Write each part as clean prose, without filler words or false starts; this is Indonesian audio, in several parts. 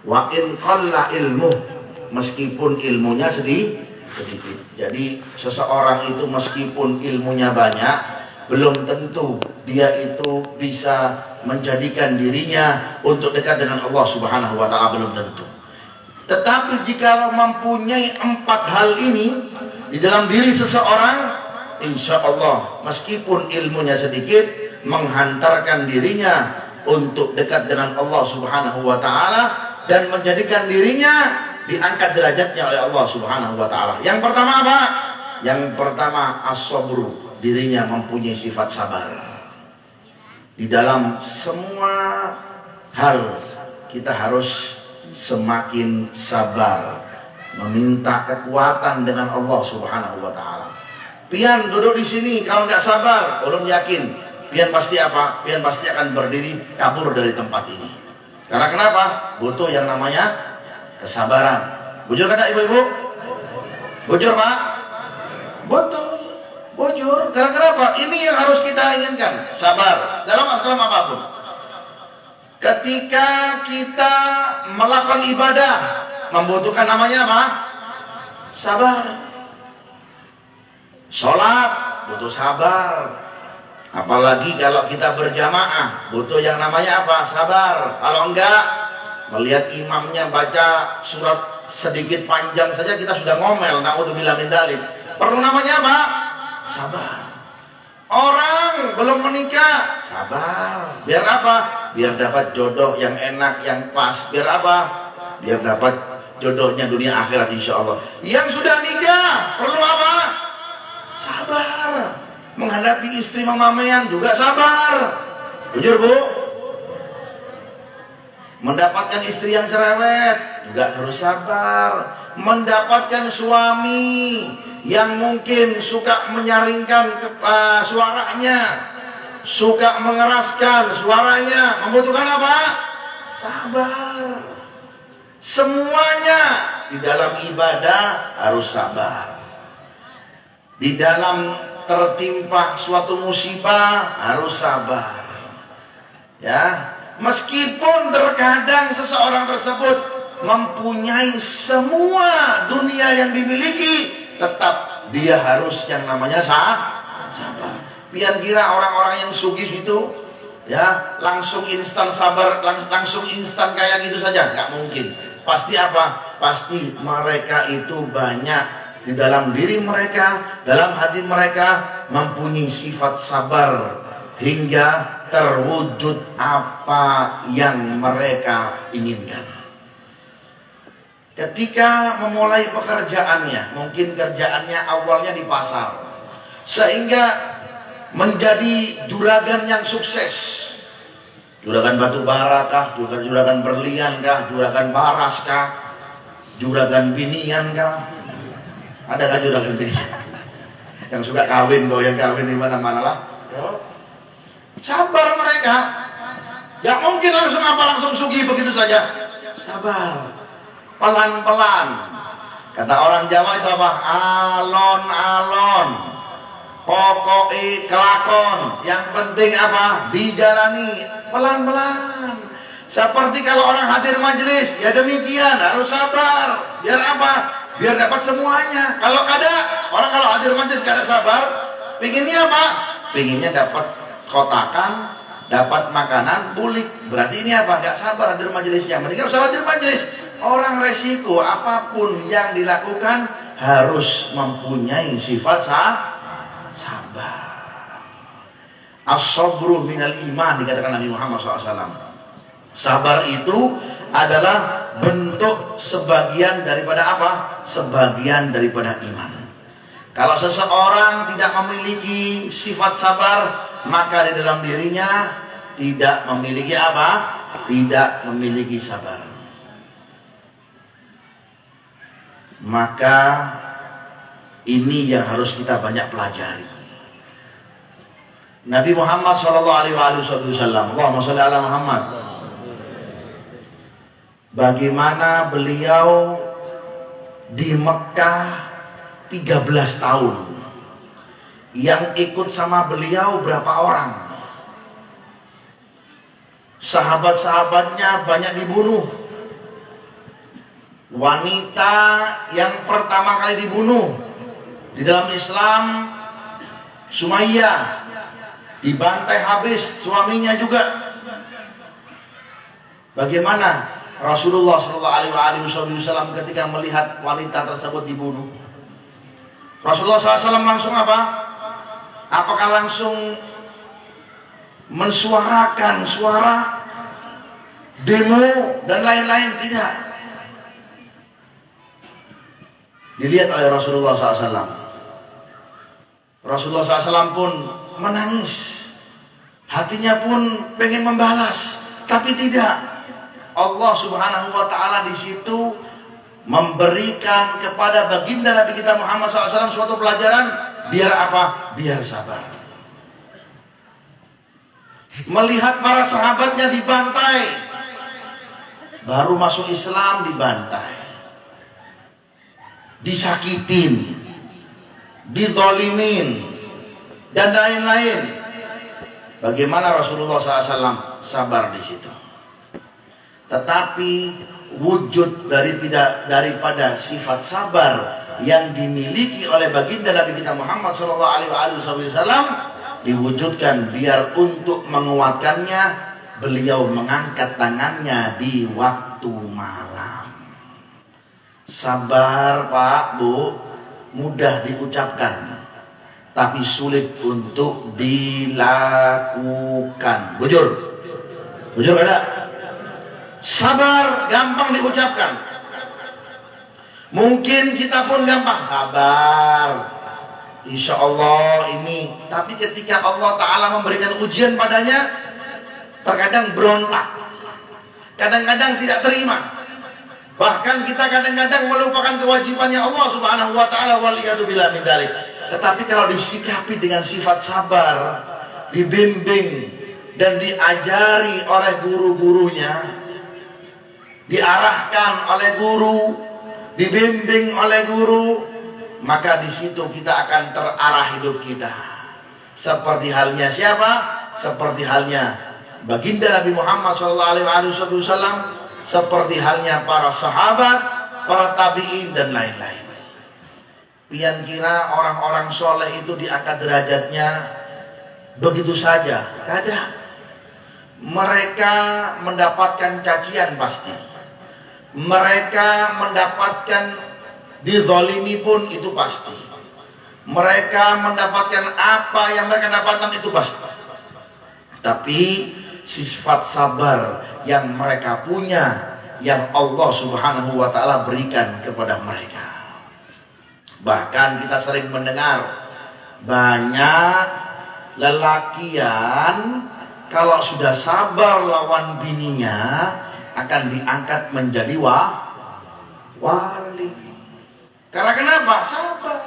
Wa in qalla ilmu, meskipun ilmunya sedikit. Jadi seseorang itu meskipun ilmunya banyak, belum tentu dia itu bisa menjadikan dirinya untuk dekat dengan Allah Subhanahu wa ta'ala, belum tentu. Tetapi jika mempunyai 4 hal ini di dalam diri seseorang, insya Allah meskipun ilmunya sedikit, menghantarkan dirinya untuk dekat dengan Allah Subhanahu wa ta'ala dan menjadikan dirinya diangkat derajatnya oleh Allah Subhanahu wa ta'ala. Yang pertama apa? Yang pertama as-sabru, dirinya mempunyai sifat sabar. Di dalam semua hal kita harus semakin sabar, meminta kekuatan dengan Allah Subhanahu wa ta'ala. Pian duduk di sini kalau nggak sabar, belum yakin pian pasti apa? Pian pasti akan berdiri kabur dari tempat ini. Karena kenapa? Butuh yang namanya kesabaran. Bujur kada ibu-ibu? Bujur pak? Betul, bujur. Karena kenapa? Ini yang harus kita inginkan, sabar dalam masalah apapun. Ketika kita melakukan ibadah, membutuhkan namanya apa? Sabar. Sholat butuh sabar. Apalagi kalau kita berjamaah, butuh yang namanya apa? Sabar. Kalau enggak, melihat imamnya baca surat sedikit panjang saja kita sudah ngomel, naudzubillah min dzalik. Perlu namanya apa? Sabar. Orang belum menikah, sabar. Biar apa? Biar dapat jodoh yang enak, yang pas. Biar apa? Biar dapat jodohnya dunia akhirat insya Allah. Yang sudah nikah, perlu apa? Sabar. Menghadapi istri mamamean juga sabar. Jujur bu? Mendapatkan istri yang cerewet juga harus sabar. Mendapatkan suami yang mungkin suka menyaringkan suaranya, suka mengeraskan suaranya, membutuhkan apa? Sabar. Semuanya di dalam ibadah harus sabar. Di dalam tertimpa suatu musibah harus sabar. Ya, meskipun terkadang seseorang tersebut mempunyai semua dunia yang dimiliki, tetap dia harus yang namanya sabar. Pian kira orang-orang yang sugih itu ya langsung instan sabar, langsung instan kayak gitu saja? Nggak mungkin. Pasti apa? Pasti mereka itu banyak di dalam diri mereka, dalam hati mereka mempunyai sifat sabar hingga terwujud apa yang mereka inginkan. Ketika memulai pekerjaannya, mungkin kerjaannya awalnya di pasar, sehingga menjadi juragan yang sukses. Juragan batu bara kah, juragan berlian kah, juragan baras kah, juragan binian kah? Adakah juragan binian? Yang suka kawin, yang kawin di mana-mana lah. Sabar mereka. Gak mungkin langsung sugih begitu saja. Sabar. Pelan-pelan. Kata orang Jawa itu apa? Alon-alon. Pokoknya kelakon. Yang penting apa? Dijalani pelan-pelan. Seperti kalau orang hadir majelis, ya demikian, harus sabar. Biar apa? Biar dapat semuanya. Kalau orang hadir majelis gak ada sabar, pinginnya apa? Pinginnya dapat kotakan, dapat makanan, bulik. Berarti ini apa? Gak sabar hadir majelisnya. Mending gak usah hadir majelis. Orang resiko apapun yang dilakukan harus mempunyai sifat sabar. As-sabru minal iman, dikatakan Nabi Muhammad SAW. Sabar itu adalah bentuk sebagian daripada apa? Sebagian daripada iman. Kalau seseorang tidak memiliki sifat sabar, maka di dalam dirinya tidak memiliki apa? Tidak memiliki sabar. Maka ini yang harus kita banyak pelajari. Nabi Muhammad SAW, Allahumma sholli ala Muhammad. Bagaimana beliau di Mekah 13 tahun. Yang ikut sama beliau berapa orang? Sahabat-sahabatnya banyak dibunuh. wanita yang pertama kali dibunuh di dalam Islam, Sumayyah, dibantai habis, suaminya juga. Bagaimana Rasulullah SAW ketika melihat wanita tersebut dibunuh? Rasulullah SAW langsung apa? Apakah langsung mensuarakan suara demo dan lain-lain? Tidak. Dilihat oleh Rasulullah SAW. Rasulullah SAW pun menangis. Hatinya pun pengen membalas, tapi tidak. Allah Subhanahu wa taala di situ memberikan kepada baginda Nabi kita Muhammad SAW suatu pelajaran. Biar apa? Biar sabar. Melihat para sahabatnya dibantai, baru masuk Islam dibantai, disakitin, dizalimin, dan lain-lain. Bagaimana Rasulullah SAW sabar di situ? Tetapi wujud daripada sifat sabar yang dimiliki oleh baginda Nabi kita Muhammad SAW diwujudkan biar untuk menguatkannya beliau mengangkat tangannya di waktu malam. Sabar Pak Bu mudah diucapkan tapi sulit untuk dilakukan. Bujur ada? Sabar gampang diucapkan. Mungkin kita pun gampang sabar, insya Allah ini. Tapi ketika Allah Ta'ala memberikan ujian padanya, terkadang berontak, kadang-kadang tidak terima. Bahkan kita kadang-kadang melupakan kewajibannya Allah Subhanahu Wa Ta'ala. Waliyadzubillah min dzalik. Tetapi kalau disikapi dengan sifat sabar, dibimbing dan diajari oleh guru-gurunya, diarahkan oleh guru, dibimbing oleh guru, maka di situ kita akan terarah hidup kita. Seperti halnya siapa? Seperti halnya baginda Nabi Muhammad SAW, seperti halnya para sahabat, para tabi'in dan lain-lain. Pian kira orang-orang soleh itu diangkat derajatnya begitu saja? Kadang mereka mendapatkan cacian pasti. Mereka mendapatkan dizalimi pun itu pasti. Mereka mendapatkan apa yang mereka dapatkan itu pasti. Tapi sifat sabar yang mereka punya, yang Allah Subhanahu wa Ta'ala berikan kepada mereka. Bahkan kita sering mendengar banyak lelakian kalau sudah sabar lawan bininya akan diangkat menjadi wali. Karena kenapa? Sabar.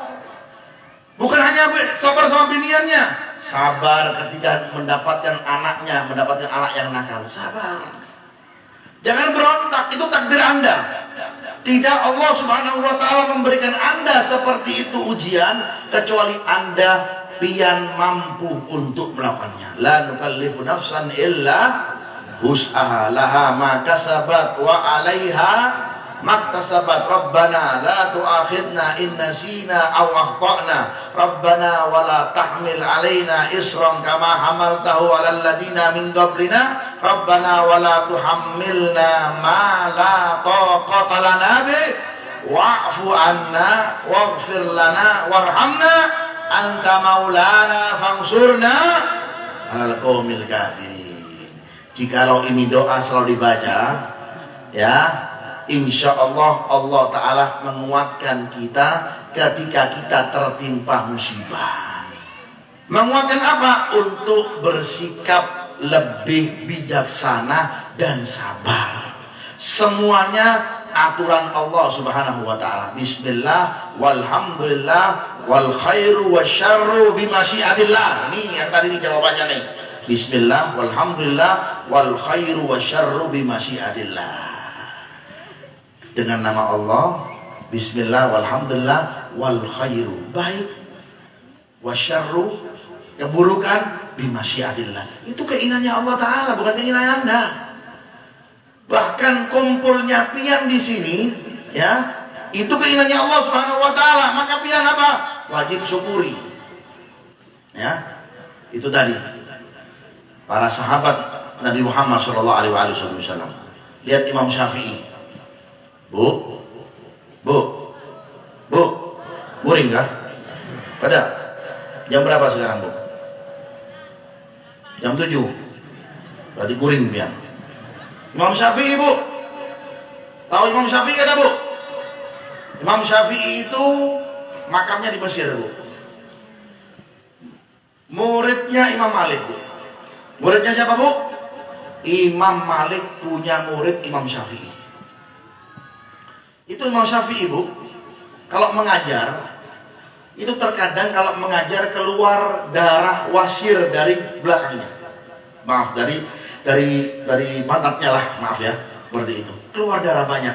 Bukan hanya sabar sama biniannya, sabar ketika mendapatkan anaknya, mendapatkan anak yang nakal. Sabar. Jangan berontak, itu takdir Anda. Tidak, Allah Subhanahu wa Ta'ala memberikan Anda seperti itu ujian kecuali Anda pian mampu untuk melakukannya. La nukallifu nafsan illa wus'aha laha ma kasabat wa 'alaiha maktasabat. Rabbana la tu'akhidna in nasina aw akhtana. Rabbana wa la tahmil 'alaina isran kama hamaltahu 'alal ladina min qablina. Rabbana wa la tuhammilna ma la taqata lana bih wa'fu 'anna waghfir lana warhamna anta maulana fangsurna 'alal qaumil kafirin. Jikalau ini doa selalu dibaca, ya, insya Allah Allah Ta'ala menguatkan kita ketika kita tertimpa musibah. Menguatkan apa? Untuk bersikap lebih bijaksana dan sabar. Semuanya aturan Allah Subhanahu wa Ta'ala. Bismillah, walhamdulillah, wal khairu wasyarru bimasyiatillah. Ini yang tadi ini jawabannya nih. Bismillah, walhamdulillah, wal khairu wasyarru bimasyiatillah. Dengan nama Allah, bismillah, walhamdulillah, wal khairu, baik, wasyarru, keburukan, bimasyiatillah. Itu keinginannya Allah Ta'ala, bukan keinginan Anda. Bahkan kumpulnya pian di sini Ya, itu keinginannya Allah Subhanahu wa taala, maka pian apa? Wajib syukuri. Ya. Itu tadi para sahabat Nabi Muhammad sallallahu alaihi wasallam. Lihat Imam Syafi'i. Bu. Muring kah? Pada jam berapa sekarang, Bu? Jam 7. Berarti kuring pian. Imam Syafi'i, Bu. Tahu Imam Syafi'i ada, Bu? Imam Syafi'i itu makamnya di Mesir, Bu. Muridnya Imam Malik, Bu. Muridnya siapa, Bu? Imam Malik punya murid Imam Syafi'i. Itu Imam Syafi'i, Bu, kalau mengajar itu terkadang kalau mengajar keluar darah wasir dari belakangnya. Maaf, dari pantatnya lah, maaf ya, seperti itu. Keluar darah banyak.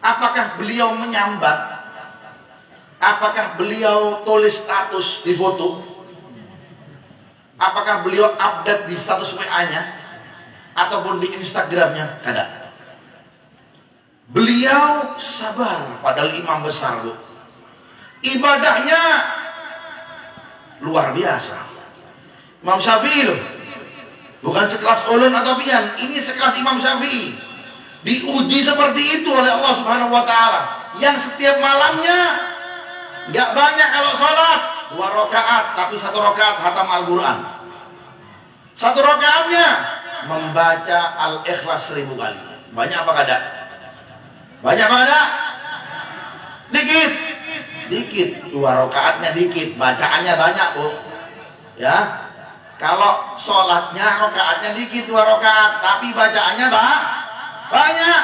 Apakah beliau menyambat? Apakah beliau tulis status di foto? Apakah beliau update di status WA-nya ataupun di Instagramnya? Kada. Beliau sabar, padahal imam besar, Bu. Ibadahnya luar biasa. Imam Syafi'i loh, bukan sekelas ulun atau pian, ini sekelas Imam Syafi'i. Diuji seperti itu oleh Allah Subhanahu wa taala, yang setiap malamnya nggak banyak kalau sholat 2 rakaat, tapi 1 rakaat khatam Al-Quran. 1 rakaatnya membaca Al-Ikhlas 1000 kali. Banyak apa kada? Banyak apa kada? Dikit. 2 rakaatnya dikit, bacaannya banyak, Bu. Ya. Kalau sholatnya rakaatnya dikit 2 rakaat, tapi bacaannya banyak.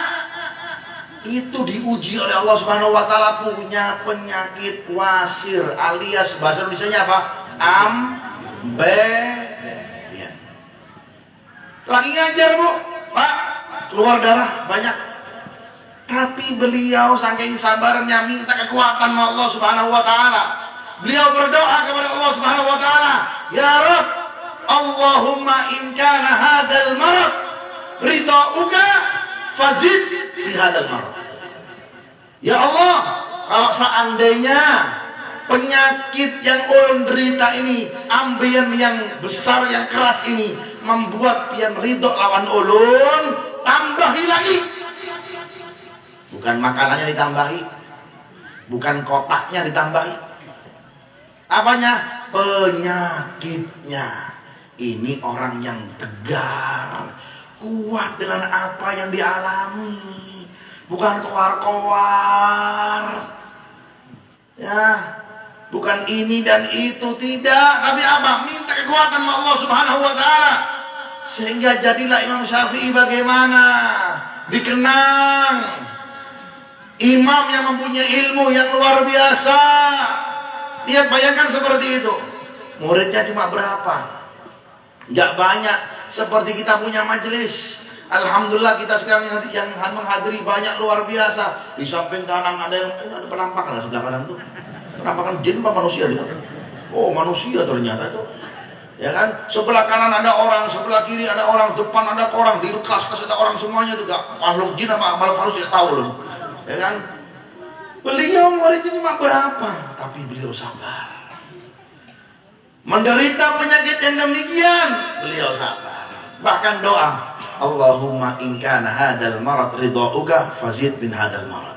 Itu diuji oleh Allah Subhanahu wa taala, punya penyakit wasir, alias bahasa Indonesianya apa? Ambeien. Lagi ngajar, Bu, Pak, keluar darah banyak. Tapi beliau saking sabarnya minta kekuatan sama Allah Subhanahu wa taala. Beliau berdoa kepada Allah Subhanahu wa taala, "Ya Rabb, Allahumma in kana hadzal marad ridauka fazid fi hadzal marad." Ya Allah, kalau seandainya penyakit yang ulun derita ini, ambeien yang besar, yang keras ini membuat pian ridho lawan ulun, tambahi lagi. Bukan makanannya ditambahi, bukan kotaknya ditambahi. Apanya? Penyakitnya. Ini orang yang tegar, kuat dengan apa yang dialami, bukan koar-koar. Ya, bukan ini dan itu, tidak. Tapi apa? Minta kekuatan sama Allah Subhanahu wa taala. Sehingga jadilah Imam Syafi'i bagaimana? Dikenang imam yang mempunyai ilmu yang luar biasa. Lihat, bayangkan seperti itu. Muridnya cuma berapa? Nggak banyak. Seperti kita punya majelis. Alhamdulillah kita sekarang yang menghadiri banyak, luar biasa. Di samping kanan ada penampakan sebelah kanan tuh. Penampakan jin apa manusia gitu? Oh, manusia ternyata itu. Ya kan? Sebelah kanan ada orang, sebelah kiri ada orang, depan ada orang, di kelas ada orang, semuanya juga makhluk jin apa makhluk halus tidak tahu loh. Ya kan? Beliau muridnya cuma berapa, tapi beliau sabar. Menderita penyakit yang demikian, beliau sabar. Bahkan doa, Allahumma in kana hadzal marad ridauka fazid min hadzal marad.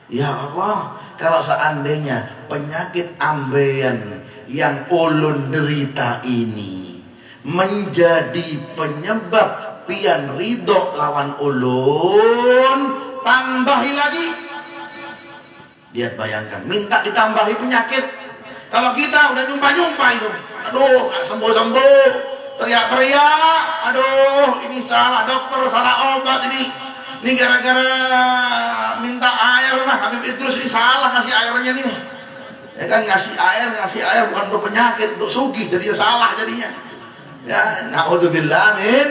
Ya Allah, kalau seandainya penyakit ambeien yang ulun derita ini menjadi penyebab pian ridho lawan ulun, tambahi lagi. Dia bayangkan, minta ditambahi penyakit. Kalau kita udah nyumpa itu, aduh, gak sembuh-sembuh, teriak-teriak, aduh, ini salah dokter, salah obat ini gara-gara minta air lah, Habib Idrus ini salah ngasih airnya nih. Ya kan, ngasih air bukan untuk penyakit, untuk sugih, jadinya salah jadinya. Ya, naudzubillah min,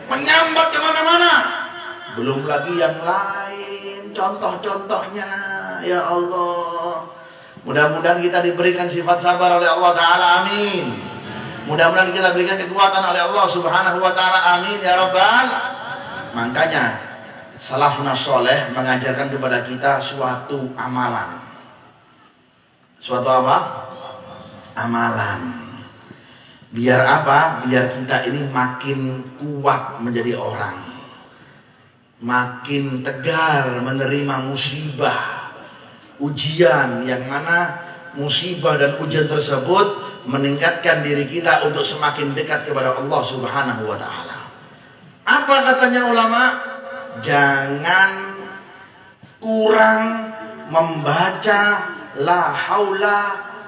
menyambat kemana-mana. Belum lagi yang lain, contoh-contohnya. Ya Allah, mudah-mudahan kita diberikan sifat sabar oleh Allah Ta'ala, amin. Mudah-mudahan kita diberikan kekuatan oleh Allah Subhanahu wa Ta'ala, amin ya Rabbal. Makanya salafun soleh mengajarkan kepada kita suatu amalan. Suatu apa? Amalan. Biar apa? Biar kita ini makin kuat menjadi orang, makin tegar menerima musibah, ujian, yang mana musibah dan ujian tersebut meningkatkan diri kita untuk semakin dekat kepada Allah Subhanahu wa ta'ala. Apa katanya ulama? Jangan kurang membaca la haula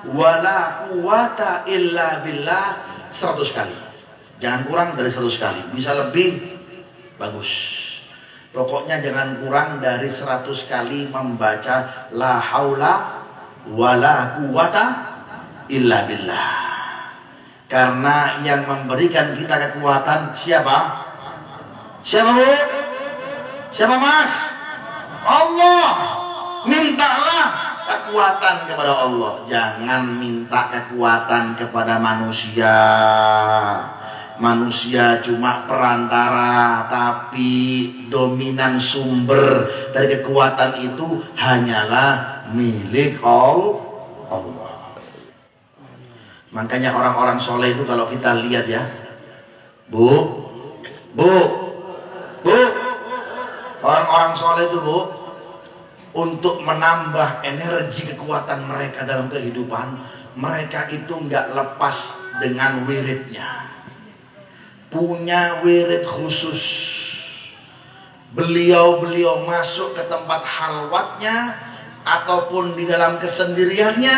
wala quwata illa billah 100 kali. Jangan kurang dari 100 kali. Bisa lebih bagus. Pokoknya jangan kurang dari 100 kali membaca la haula wala quwata illa billah. Karena yang memberikan kita kekuatan siapa? Siapa Bu? Siapa Mas? Allah. Mintalah kekuatan kepada Allah. Jangan minta kekuatan kepada manusia. Manusia cuma perantara, tapi dominan sumber dari kekuatan itu hanyalah milik Allah. Makanya orang-orang soleh itu kalau kita lihat ya, Bu, orang-orang soleh itu Bu, untuk menambah energi kekuatan mereka dalam kehidupan, mereka itu nggak lepas dengan wiridnya. Punya wirid khusus. Beliau masuk ke tempat halwatnya ataupun di dalam kesendiriannya,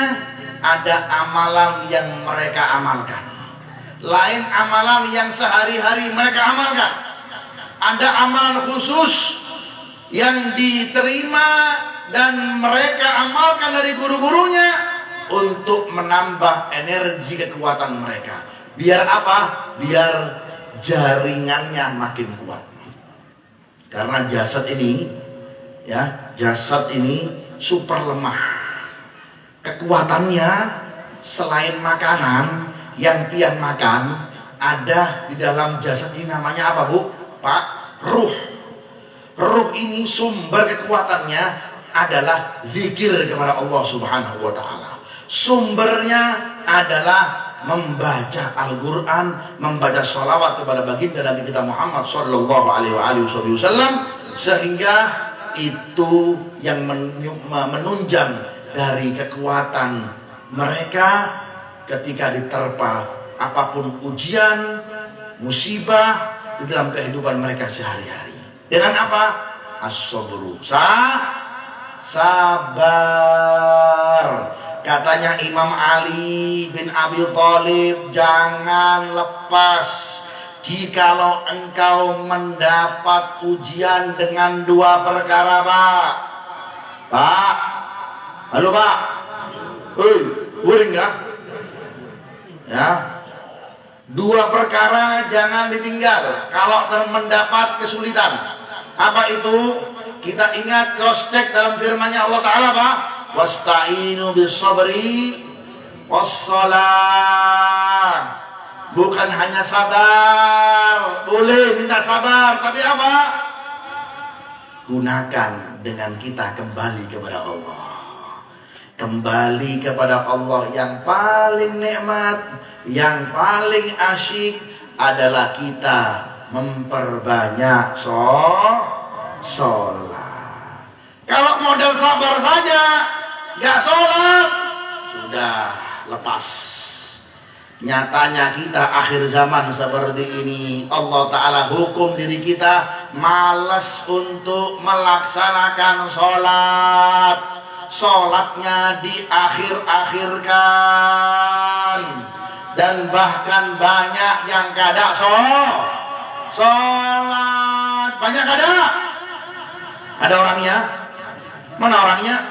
ada amalan yang mereka amalkan. Lain amalan yang sehari-hari mereka amalkan. Ada amalan khusus yang diterima dan mereka amalkan dari guru-gurunya untuk menambah energi kekuatan mereka. Biar apa? Biar jaringannya makin kuat. Karena jasad ini super lemah. Kekuatannya selain makanan yang pian makan, ada di dalam jasad ini namanya apa Bu? Pak? Ruh. Ruh ini sumber kekuatannya adalah zikir kepada Allah Subhanahu wa ta'ala. Sumbernya adalah membaca Al-Quran, membaca sholawat kepada baginda Nabi kita Muhammad sallallahu alaihi wasallam, sehingga itu yang menunjang dari kekuatan mereka ketika diterpa apapun ujian, musibah di dalam kehidupan mereka sehari-hari. Dengan apa? As-sabru. Sabar. Katanya Imam Ali bin Abi Thalib, jangan lepas jikalau engkau mendapat ujian dengan dua perkara, Pak. Pak. Halo Pak. Uring nggak? Ya. Dua perkara jangan ditinggal kalau mendapat kesulitan. Apa itu? Kita ingat, cross check dalam firman-Nya Allah Ta'ala, Pak. Wasta'inu bis-sabri was-shalah. Bukan hanya sabar, boleh minta sabar, tapi apa? Gunakan dengan kita kembali kepada Allah. Kembali kepada Allah yang paling nikmat, yang paling asyik adalah kita memperbanyak sholat. Kalau modal sabar saja gak sholat, sudah lepas. Nyatanya kita akhir zaman seperti ini, Allah Ta'ala hukum diri kita malas untuk melaksanakan sholat. Sholatnya diakhir-akhirkan, dan bahkan banyak yang kada sholat. Banyak kada? Ada orangnya? Mana orangnya?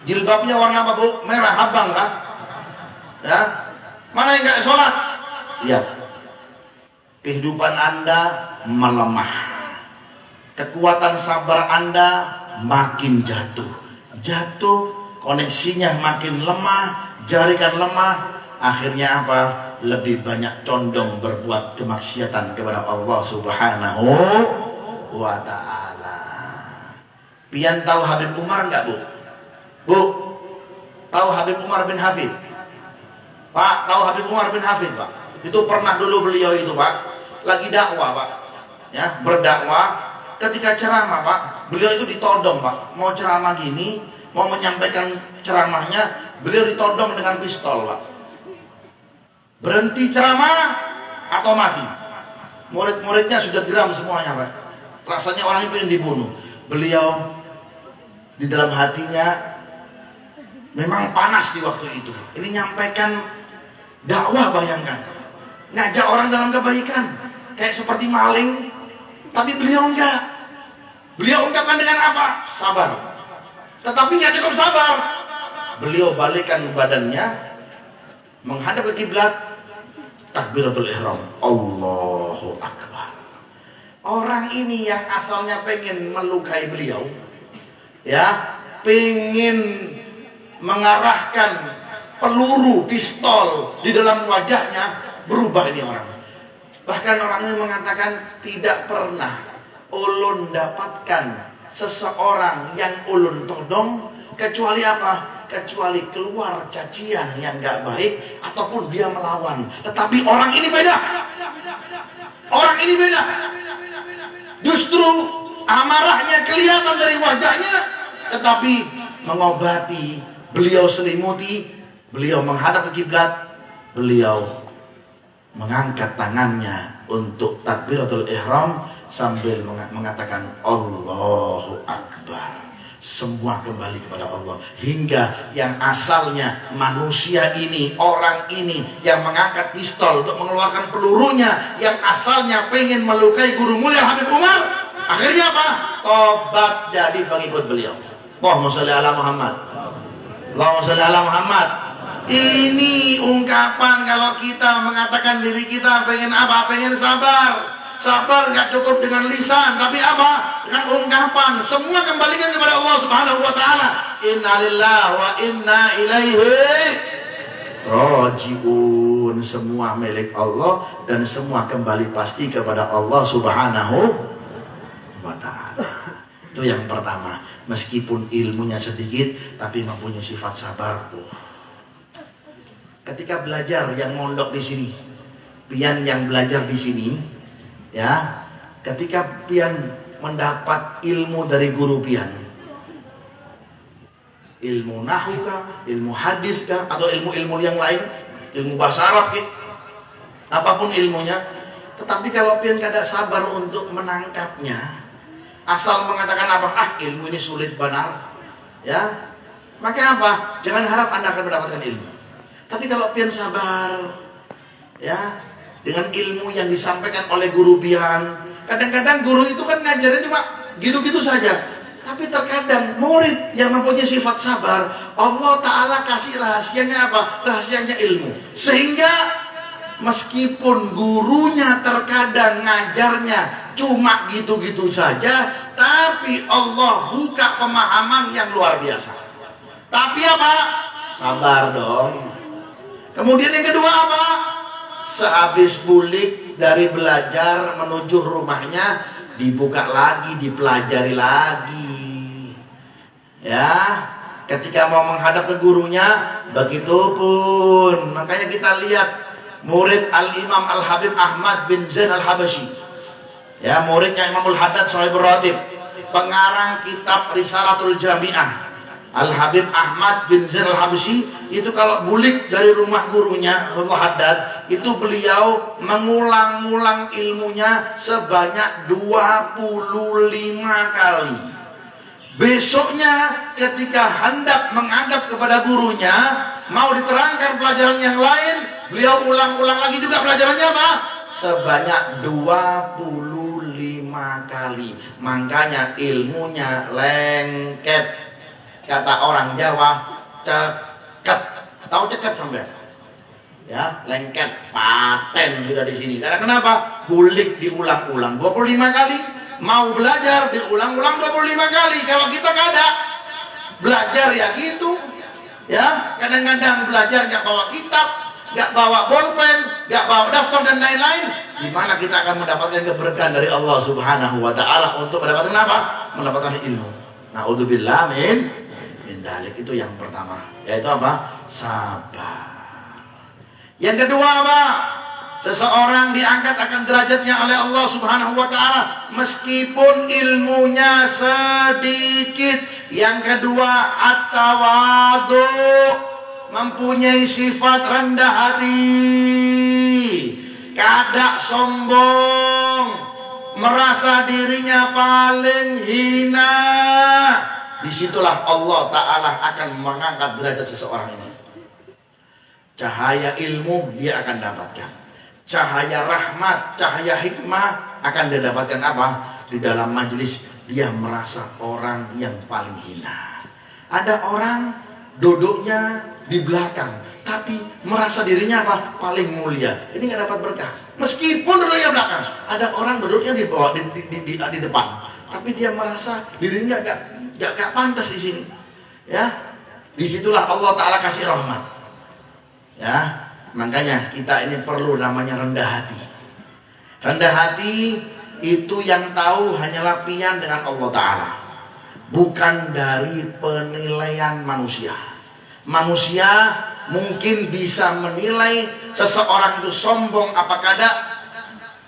Jilbabnya warna apa Bu? Merah abang kan? Ya. Mana yang gak sholat? Ya. Kehidupan Anda melemah. Kekuatan sabar Anda makin jatuh. Koneksinya makin lemah, jaringan lemah. Akhirnya apa? Lebih banyak condong berbuat kemaksiatan kepada Allah Subhanahu wa ta'ala. Pian tahu Habib Umar enggak, Bu? Bu, tahu Habib Umar bin Hafid? Pak, tahu Habib Umar bin Hafid, Pak? Itu pernah dulu beliau itu, Pak, lagi dakwah, Pak. Ya, berdakwah, ketika ceramah, Pak, beliau itu ditodong, Pak. Mau ceramah gini, mau menyampaikan ceramahnya, beliau ditodong dengan pistol, Pak. Berhenti ceramah atau mati. Murid-muridnya sudah geram semuanya, Pak. Rasanya orang itu ingin dibunuh. Beliau di dalam hatinya memang panas di waktu itu. Ini nyampaikan dakwah, bayangkan. Ngajak orang dalam kebaikan. Kayak seperti maling. Tapi beliau enggak. Beliau ungkapkan dengan apa? Sabar. Tetapi nggak cukup sabar. Beliau balikkan badannya, menghadap ke kiblat, takbiratul ihram. Allahu Akbar. Orang ini yang asalnya pengen melukai beliau, ya, pengen mengarahkan peluru pistol di dalam wajahnya, berubah ini orang. Bahkan orang ini mengatakan tidak pernah ulun dapatkan seseorang yang ulun todong kecuali apa? Kecuali keluar cacian yang gak baik ataupun dia melawan. Tetapi orang ini beda. Orang ini beda. Justru amarahnya kelihatan dari wajahnya, tetapi mengobati, beliau selimuti, beliau menghadap ke kiblat, beliau mengangkat tangannya untuk takbiratul ihram sambil mengatakan Allahu Akbar. Semua kembali kepada Allah. Hingga yang asalnya manusia ini, orang ini yang mengangkat pistol untuk mengeluarkan pelurunya, yang asalnya pengen melukai guru mulia Habib Umar, akhirnya apa? Tobat jadi pengikut beliau. Allahumma sholli ala Muhammad. Allahumma sholli ala Muhammad. Ini ungkapan kalau kita mengatakan diri kita pengen apa? Pengen sabar. Sabar nggak cukup dengan lisan, tapi apa? Dengan ungkapan. Semua kembalikan kepada Allah Subhanahu wa taala. Innalillahi wa inna ilaihi rajiun. Semua milik Allah dan semua kembali pasti kepada Allah Subhanahu wa taala. Itu yang pertama. Meskipun ilmunya sedikit tapi mempunyai sifat sabar tuh. Ketika belajar yang mondok di sini, pian yang belajar di sini, ya, ketika pian mendapat ilmu dari guru pian, ilmu nahwu kah, ilmu hadis kah, atau ilmu-ilmu yang lain, ilmu bahasa Arab, apapun ilmunya, tetapi kalau pian kada sabar untuk menangkapnya, asal mengatakan apa? Ah, ilmu ini sulit benar, ya, maka apa? Jangan harap Anda akan mendapatkan ilmu. Tapi kalau pian sabar, ya, dengan ilmu yang disampaikan oleh guru pian, kadang-kadang guru itu kan ngajarin cuma gitu-gitu saja. Tapi terkadang murid yang mempunyai sifat sabar, Allah Ta'ala kasih rahasianya apa? Rahasianya ilmu. Sehingga meskipun gurunya terkadang ngajarnya cuma gitu-gitu saja, tapi Allah buka pemahaman yang luar biasa. Tapi apa? Sabar dong. Kemudian yang kedua apa? Sehabis bulik dari belajar menuju rumahnya, dibuka lagi, dipelajari lagi. Ya, ketika mau menghadap ke gurunya, begitu pun. Makanya kita lihat murid Al-Imam Al-Habib Ahmad bin Zain Al-Habashi. Ya, muridnya Imamul Haddad Shahibur Ratib, pengarang kitab Risalatul Jami'ah. Al-Habib Ahmad bin Zain Al-Habashi itu kalau bulik dari rumah gurunya Imamul Haddad, itu beliau mengulang-ulang ilmunya sebanyak 25 kali. Besoknya ketika hendak menghadap kepada gurunya, mau diterangkan pelajaran yang lain, beliau ulang-ulang lagi juga pelajarannya apa? Sebanyak 25 kali. Makanya ilmunya lengket. Kata orang Jawa, ceket. Tahu ceket sampai? Ya, lengket, paten sudah di sini. Karena kenapa? Bulik diulang-ulang 25 kali. Mau belajar diulang-ulang 25 kali. Kalau kita nggak ada belajar ya gitu. Ya, kadang-kadang belajar nggak bawa kitab, nggak bawa bolpen, nggak bawa daftar dan lain-lain. Gimana kita akan mendapatkan keberkahan dari Allah Subhanahu wa taala untuk mendapatkan apa? Mendapatkan ilmu. Naudzubillah min dzalik. Itu yang pertama, yaitu apa? Sabar. Yang kedua apa? Seseorang diangkat akan derajatnya oleh Allah Subhanahu wa taala meskipun ilmunya sedikit. Yang kedua, at-tawadhu, mempunyai sifat rendah hati, kada sombong, merasa dirinya paling hina. Disitulah Allah Ta'ala akan mengangkat derajat seseorang ini. Cahaya ilmu dia akan dapatkan, cahaya rahmat, cahaya hikmah akan dia dapatkan apa? Di dalam majelis dia merasa orang yang paling hina. Ada orang duduknya di belakang tapi merasa dirinya apa? Paling mulia. Ini nggak dapat berkah. Meskipun duduknya belakang, ada orang duduknya di bawah di depan, tapi dia merasa dirinya nggak pantas di sini. Ya, disitulah Allah Ta'ala kasih rahmat. Ya, makanya kita ini perlu namanya rendah hati. Rendah hati itu yang tahu hanyalah pian dengan Allah Ta'ala, bukan dari penilaian manusia. Manusia mungkin bisa menilai seseorang itu sombong apa kada,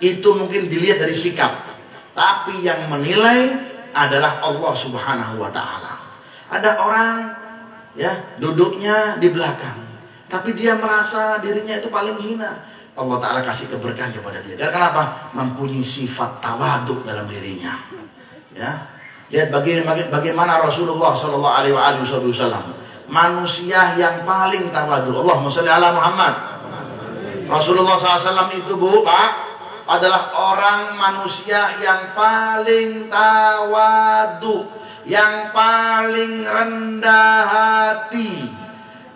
itu mungkin dilihat dari sikap. Tapi yang menilai adalah Allah Subhanahu wa Ta'ala. Ada orang ya duduknya di belakang, tapi dia merasa dirinya itu paling hina. Allah Ta'ala kasih keberkahan kepada dia. Dan kenapa? Mempunyai sifat tawadhu dalam dirinya. Ya, lihat bagaimana Rasulullah Sallallahu Alaihi Wasallam, manusia yang paling tawadhu. Allahumma sholli ala Muhammad. Rasulullah SAW itu Pak, adalah orang manusia yang paling tawadhu, yang paling rendah hati.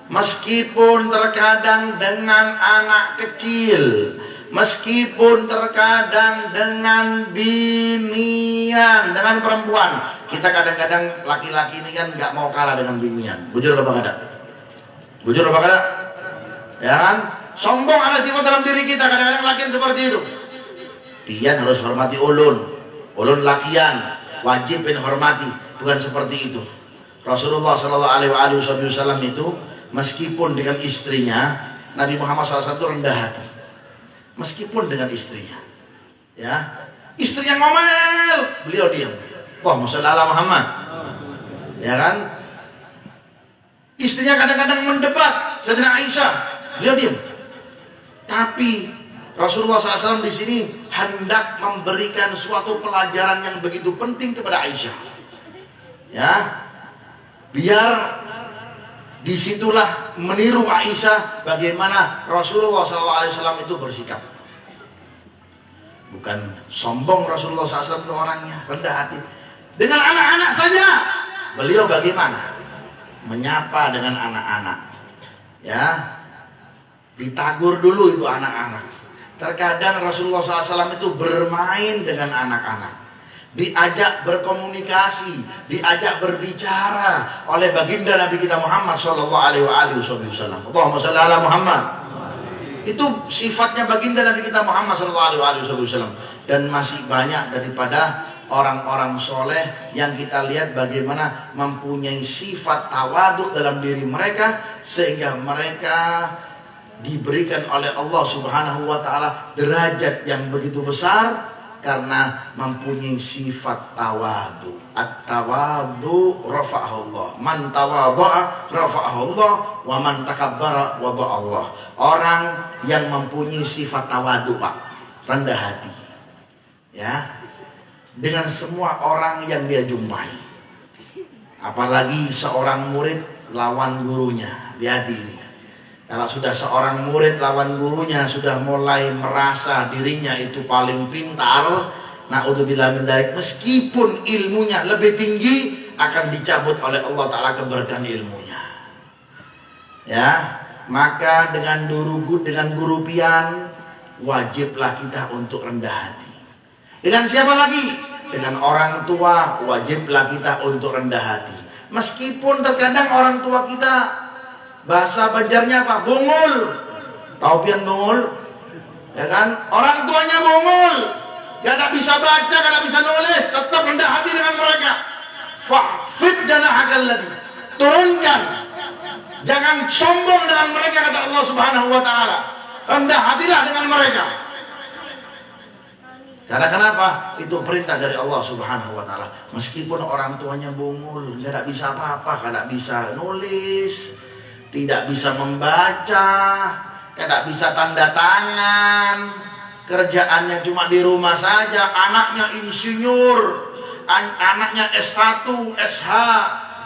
Meskipun terkadang dengan anak kecil, meskipun terkadang dengan binian, dengan perempuan. Kita kadang-kadang laki-laki ini kan nggak mau kalah dengan binian. Bujur apa kada? Bujur apa kada? Ya kan? Sombong ada sifat dalam diri kita. Kadang-kadang laki seperti itu. Pian harus hormati ulun, ulun lakian wajib pin hormati. Bukan seperti itu. Rasulullah Sallallahu Alaihi Wasallam itu meskipun dengan istrinya, Nabi Muhammad SAW itu rendah hati. Meskipun dengan istrinya, ya, istrinya ngomel, beliau diam. Wah, Muhammad Muhammad, ya kan? Istrinya kadang-kadang mendebat, Sayyidatina Aisyah, beliau diam. Tapi Rasulullah SAW di sini hendak memberikan suatu pelajaran yang begitu penting kepada Aisyah, ya, biar disitulah meniru Aisyah bagaimana Rasulullah SAW itu bersikap. Bukan sombong Rasulullah SAW itu orangnya, rendah hati. Dengan anak-anak saja beliau bagaimana? Menyapa dengan anak-anak. Ya, ditagur dulu itu anak-anak. Terkadang Rasulullah SAW itu bermain dengan anak-anak, diajak berkomunikasi, diajak berbicara oleh baginda Nabi kita Muhammad Sallallahu Alaihi Wasallam. Allahumma sholli ala Muhammad. Itu sifatnya baginda Nabi kita Muhammad Sallallahu Alaihi Wasallam. Dan masih banyak daripada orang-orang soleh yang kita lihat bagaimana mempunyai sifat tawadhu dalam diri mereka, sehingga mereka diberikan oleh Allah Subhanahu wa Ta'ala derajat yang begitu besar karena mempunyai sifat tawadhu. At-tawadhu rafa'ahu Allah. Man tawadha'a rafa'ahu Allah, wa man takabbara wadha'a Allah. Orang yang mempunyai sifat tawadhu, Pak, rendah hati, ya, dengan semua orang yang dia jumpai. Apalagi seorang murid lawan gurunya. Hati-hati ini. Kalau sudah seorang murid lawan gurunya sudah mulai merasa dirinya itu paling pintar, naudzubillah min dzalik, meskipun ilmunya lebih tinggi, akan dicabut oleh Allah Ta'ala keberkahan ilmunya. Ya, maka dengan guru pian, wajiblah kita untuk rendah hati. Dengan siapa lagi? Dengan orang tua, wajiblah kita untuk rendah hati. Meskipun terkadang orang tua kita, bahasa Banjarnya apa? Bungul. Tahu pian bungul? Ya kan? Orang tuanya bungul, gak ada bisa baca, gak ada bisa nulis, tetap rendah hati dengan mereka. Fahfid janahakal ladzi. Turunkan. Jangan sombong dengan mereka, kata Allah Subhanahu wa taala. Rendah hatilah dengan mereka. Karena kenapa? Itu perintah dari Allah Subhanahu wa taala. Meskipun orang tuanya bungul, tidak bisa apa-apa, tidak bisa nulis, tidak bisa membaca, tidak bisa tanda tangan, kerjaannya cuma di rumah saja, anaknya insinyur, anaknya S1, SH,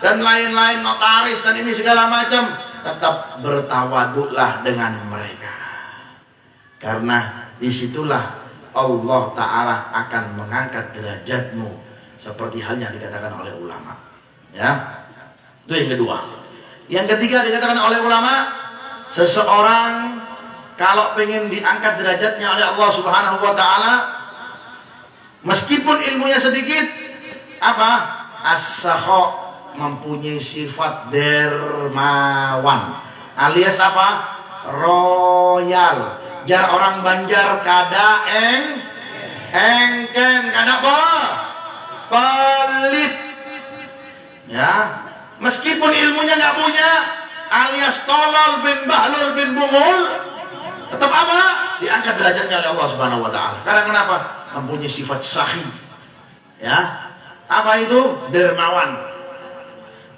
dan lain-lain, notaris dan ini segala macam, tetap bertawaduklah dengan mereka. Karena disitulah Allah Ta'ala akan mengangkat derajatmu, seperti halnya dikatakan oleh ulama. Ya, itu yang kedua. Yang ketiga dikatakan oleh ulama, seseorang kalau pengen diangkat derajatnya oleh Allah Subhanahu wa taala, meskipun ilmunya sedikit, apa? As-sakha, mempunyai sifat dermawan, alias apa? Royal. Jar orang Banjar kada engken, kada apa? Pelit. Ya, meskipun ilmunya nggak punya, alias tolol bin bahlul bin bungul, tetap apa? Diangkat derajatnya oleh Allah Subhanahu wa taala. Karena kenapa? Mempunyai sifat sahih. Ya. Apa itu? Dermawan.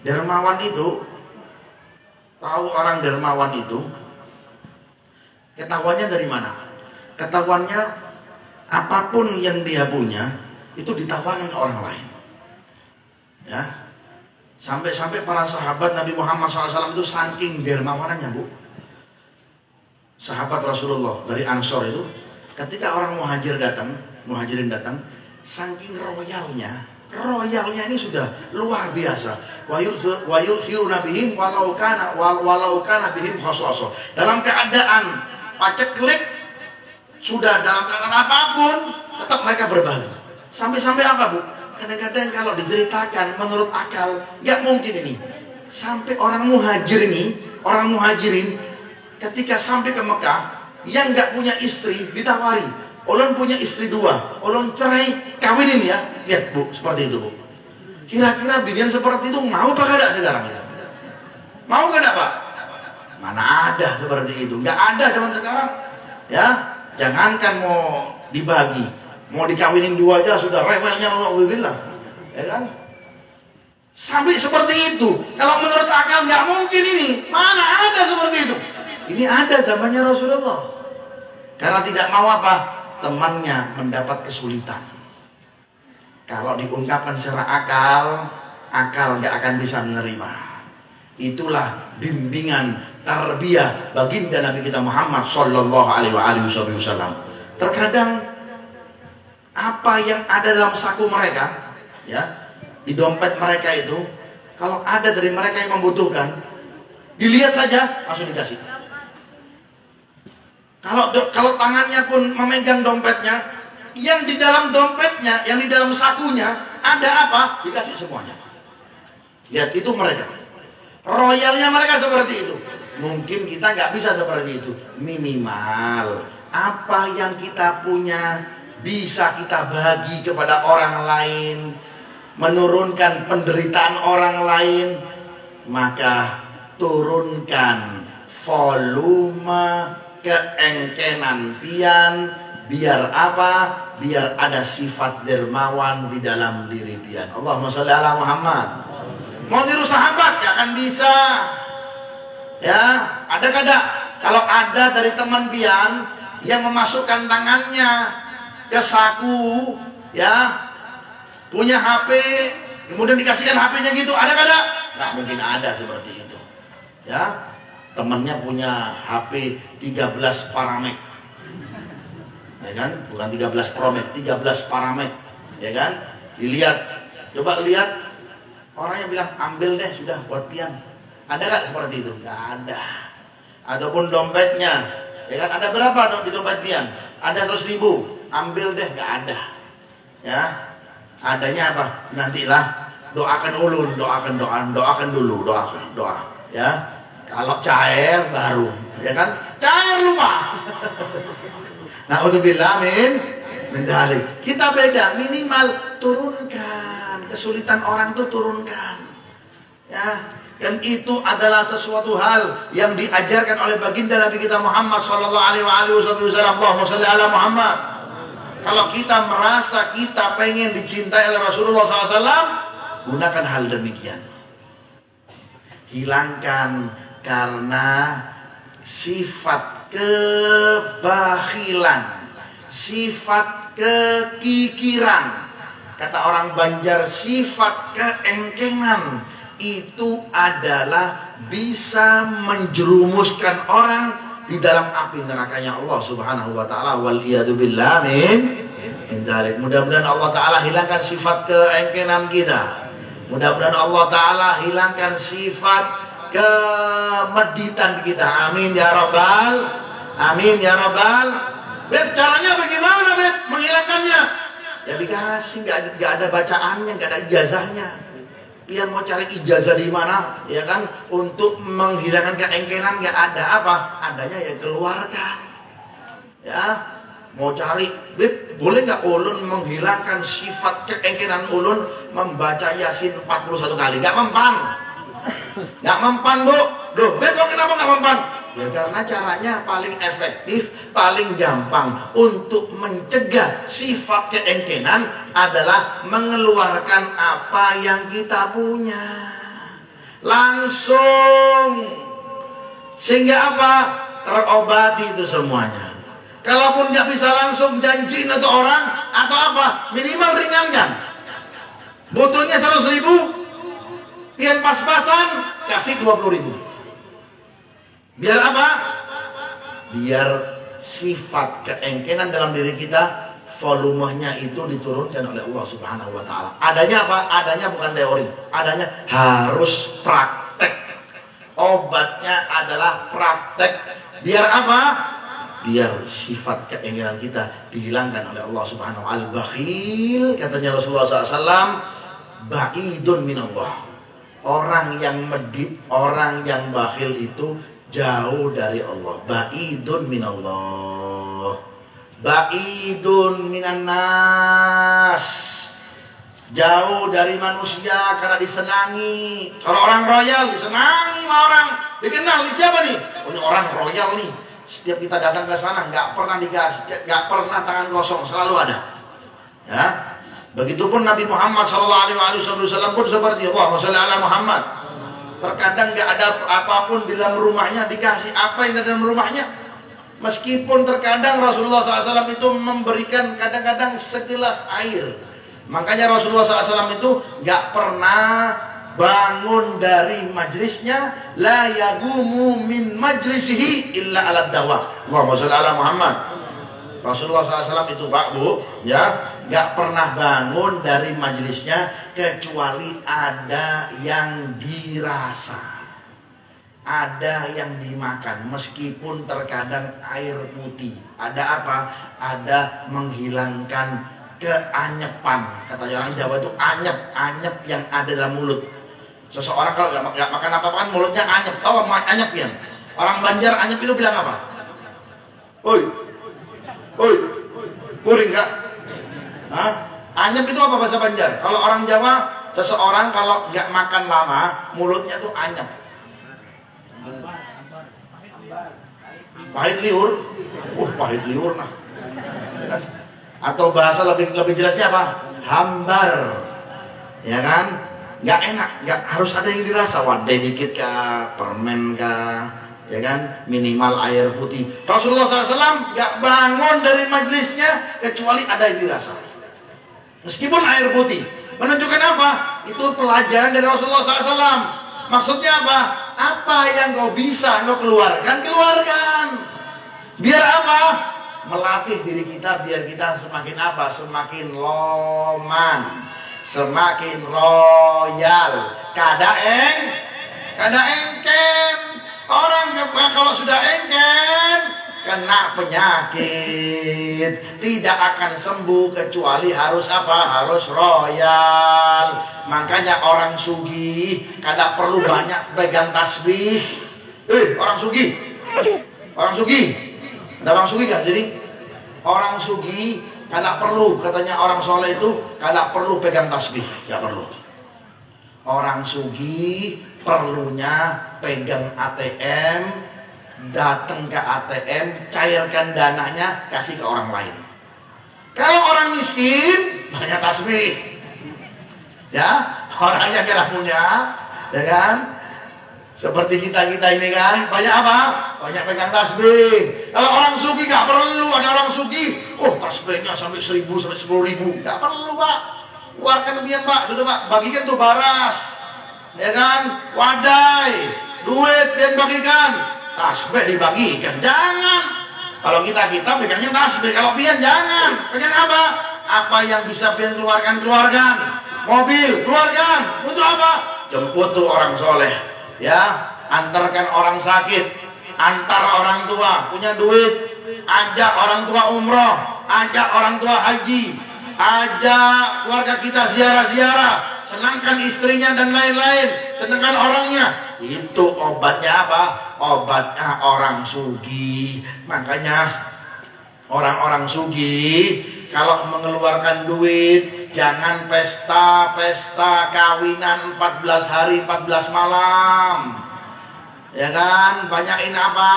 Dermawan itu, tahu orang dermawan itu ketahuannya dari mana? Ketahuannya apapun yang dia punya itu ditawarkan ke orang lain. Ya. Sampai-sampai para sahabat Nabi Muhammad SAW itu saking dermawanannya, Bu. Sahabat Rasulullah dari Ansor itu, ketika orang muhajirin datang, saking royalnya ini sudah luar biasa. Wa yu'thiruna bihim walau kana bihim khasasa. Dalam keadaan paceklik, sudah dalam keadaan apapun, tetap mereka berbagi. Sampai-sampai apa, Bu? Kadang-kadang kalau diceritakan menurut akal, nggak mungkin ini. Sampai orang muhajirin ketika sampai ke Mekah, yang nggak punya istri ditawari, ulun punya istri 2, ulun cerai, kawinin ya. Lihat, Bu, seperti itu, Bu. Kira-kira binian seperti itu mau apa kada sekarang? Mau kada, Pak? Mana ada seperti itu? Nggak ada zaman sekarang. Ya, jangankan mau dibagi, mau dikawinin 2 aja sudah rewelnya, alhamdulillah. Ya kan? Sampai seperti itu. Kalau menurut akal nggak mungkin ini. Mana ada seperti itu? Ini ada zamannya Rasulullah. Karena tidak mau apa? Temannya mendapat kesulitan. Kalau diungkapkan secara akal nggak akan bisa menerima. Itulah bimbingan tarbiyah baginda Nabi kita Muhammad sallallahu alaihi wasallam. Terkadang apa yang ada dalam saku mereka, ya, di dompet mereka itu, kalau ada dari mereka yang membutuhkan, dilihat saja langsung dikasih. Kalau tangannya pun memegang dompetnya, yang di dalam dompetnya, yang di dalam sakunya ada apa, dikasih semuanya. Lihat, itu mereka. Royalnya mereka seperti itu. Mungkin kita nggak bisa seperti itu. Minimal apa yang kita punya bisa kita bagi kepada orang lain, menurunkan penderitaan orang lain, maka turunkan volume keengkenan pian, biar apa? Biar ada sifat dermawan di dalam diri pian. Allahumma sholli ala Muhammad. Mau niru sahabat gak akan bisa. Ya, ada kada? Kalau ada dari teman pian yang memasukkan tangannya ke saku, ya, punya HP, kemudian dikasihkan HP-nya gitu, ada kada? Nggak mungkin ada seperti itu. Ya, temannya punya HP 13 Paramek, ya kan? Bukan 13 Promek, 13 Paramek, ya kan? Dilihat, coba lihat, orangnya bilang ambil deh sudah buat pian. Ada nggak seperti itu? Nggak ada. Ataupun dompetnya, ya kan? Ada berapa di dompet pian? Ada 100.000, ambil deh, nggak ada. Ya, adanya apa? Nantilah doakan ulun, doakan dulu, doa. Ya, kalau cair baru, ya kan? Cair lupa. Na'udzubillah min dzalik. Kita beda, minimal turunkan kesulitan orang tuh, turunkan. Ya, dan itu adalah sesuatu hal yang diajarkan oleh baginda Nabi kita Muhammad sallallahu alaihi wasallam. Allahumma shalli ala Muhammad. Kalau kita merasa kita pengen dicintai oleh Rasulullah SAW, gunakan hal demikian. Hilangkan karena sifat kebakhilan, sifat kekikiran. Kata orang Banjar, sifat keengkengan itu adalah bisa menjerumuskan orang di dalam api nerakanya Allah Subhanahu wa taala. Wal iyadu billah min dzalik. Mudah-mudahan Allah taala hilangkan sifat keengkenan kita. Mudah-mudahan Allah taala hilangkan sifat kemeditan kita. Amin ya rabbal, amin ya rabbal. Beb, caranya bagaimana Beb menghilangkannya? Ya dikasih, nggak ada bacaannya, nggak ada ijazahnya. Dia mau cari ijazah di mana, ya kan? Untuk menghilangkan keengkenan nggak ada. Apa? Adanya ya keluarkan. Ya, mau cari, Beb, boleh nggak ulun menghilangkan sifat keengkenan ulun membaca Yasin 41 kali? Nggak mempan. Nggak mempan, Bu. Duh, Beb, kok kenapa nggak mempan? Ya karena caranya paling efektif, paling gampang untuk mencegah sifat keengkenan adalah mengeluarkan apa yang kita punya langsung, sehingga apa? Terobati itu semuanya. Kalaupun nggak bisa langsung janjiin atau orang atau apa, minimal ringankan. Butuhnya 100.000, pian pas-pasan kasih 20.000. Biar apa? Biar sifat keengkenan dalam diri kita, volumenya itu diturunkan oleh Allah Subhanahu wa taala. Adanya apa? Adanya bukan teori, adanya harus praktek. Obatnya adalah praktek. Biar apa? Biar sifat keengkenan kita dihilangkan oleh Allah Subhanahu wa taala. Al-bakhil, katanya Rasulullah SAW, ba'idun minallah. Orang yang medit, orang yang bakhil itu jauh dari Allah. Ba'idun minallah, ba'idun minan nas. Jauh dari manusia karena disenangi. Kalau orang royal disenangi sama orang, dikenal nih siapa nih? Oh, ini orang royal nih. Setiap kita datang ke sana nggak pernah dikasih, nggak pernah tangan kosong, selalu ada. Ya, begitupun Nabi Muhammad SAW pun seperti Allahumma shalli ala Muhammad. Terkadang nggak ada apapun di dalam rumahnya, dikasih apa yang ada dalam rumahnya. Meskipun terkadang Rasulullah SAW itu memberikan kadang-kadang segelas air. Makanya Rasulullah SAW itu nggak pernah bangun dari majlisnya, la yagumu min majlisihi illa ala dawah. Allahumma shalli ala Muhammad. Rasulullah SAW itu Pak Bu, ya, nggak pernah bangun dari majelisnya kecuali ada yang dirasa, ada yang dimakan, meskipun terkadang air putih. Ada apa? Ada menghilangkan keanyepan. Kata orang Jawa itu anyep yang ada dalam mulut. Seseorang kalau nggak makan apa-apa kan mulutnya anyep. Tahu anyep ya? Orang Banjar anyep itu bilang apa? Oi, kuring gak? Hah? Anyep itu apa bahasa Banjar? Kalau orang Jawa, seseorang kalau nggak makan lama, mulutnya tuh anyep. Pahit liur, pahit liur nah. Ya kan? Atau bahasa lebih jelasnya apa? Hambar, ya kan? Nggak enak, nggak harus ada yang dirasa. Wadai dikit kah, permen kah? Ya kan, minimal air putih. Rasulullah SAW gak bangun dari majelisnya kecuali ada yang dirasa, meskipun air putih. Menunjukkan apa? Itu pelajaran dari Rasulullah SAW. Maksudnya apa? Apa yang kau bisa kau keluarkan, keluarkan. Biar apa? Melatih diri kita biar kita semakin apa? Semakin loman, semakin royal. Kada engken. Orang kalau sudah engken, kena penyakit, tidak akan sembuh kecuali harus apa? Harus royal. Makanya orang sugih kada perlu banyak pegang tasbih. Orang sugih. Ada orang sugih kan? Jadi orang sugih kada perlu, katanya orang soleh itu kada perlu pegang tasbih, tidak perlu. Orang sugih perlunya pegang ATM, datang ke ATM, cairkan dananya, kasih ke orang lain. Kalau orang miskin, banyak tasbih. Ya, orang yang tidak punya, ya kan? Seperti kita-kita ini kan, banyak apa? Banyak pegang tasbih. Kalau orang sugih nggak perlu, ada orang sugih, oh tasbihnya sampai 1.000 sampai 10.000, nggak perlu Pak. Keluarkan lebihan Pak, itu Pak, bagikan tuh baras, ya kan? Wadai, duit dan bagikan, tasbih dibagikan, jangan. Kalau kita pegangnya tasbih, kalau pian jangan. Pegang apa? Apa yang bisa pian keluarkan, keluarkan. Mobil, keluarkan. Untuk apa? Jemput tuh orang soleh. Ya, antarkan orang sakit, antar orang tua punya duit, ajak orang tua umroh, ajak orang tua haji, ajak keluarga kita ziarah-ziarah, senangkan istrinya dan lain-lain, senangkan orangnya. Itu obatnya apa? Obatnya orang sugih. Makanya orang-orang sugih kalau mengeluarkan duit, jangan pesta kawinan 14 hari 14 malam. Ya kan? Banyakin apa?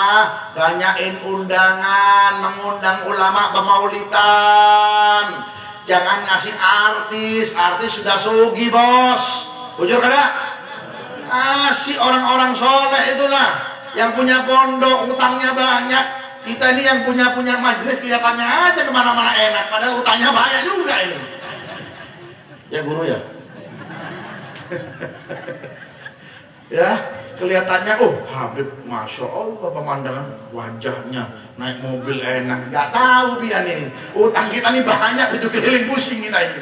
Banyakin undangan, mengundang ulama pemaulidan. Jangan ngasih artis sudah sugih bos. Bujur kada? Kasih orang-orang soleh itulah, yang punya pondok, utangnya banyak. Kita ini yang punya majelis kelihatannya aja kemana-mana enak, padahal utangnya banyak juga ini. Ya guru ya. Ya kelihatannya, oh Habib, masya Allah pemandangan wajahnya, naik mobil enak, nggak tahu pian ini. Utang kita ini banyak, itu keliling pusing kita ini.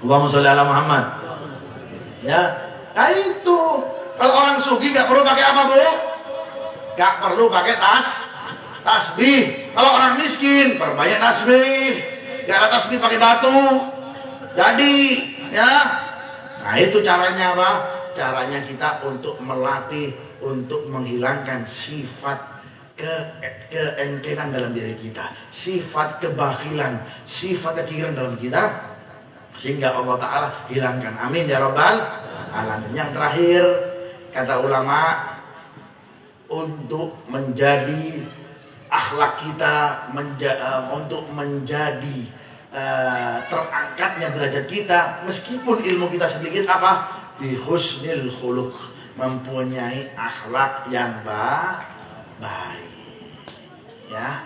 Allahumma sholli ala Muhammad. Ya, nah itu kalau orang sugih nggak perlu pakai apa Bu? Gak perlu pakai tasbih. Kalau orang miskin perbanyak tasbih. Gak ada tasbih pakai batu. Jadi ya, nah itu caranya apa? Caranya kita untuk melatih, untuk menghilangkan sifat keengkenan dalam diri kita, sifat kebakilan, sifat kekiran dalam kita, sehingga Allah Ta'ala hilangkan. Amin ya Rabbal Alamin. Yang terakhir kata ulama, untuk menjadi akhlak kita, untuk menjadi terangkatnya derajat kita, meskipun ilmu kita sedikit, apa? Bihusnil khuluq, mempunyai akhlak yang baik. Ya,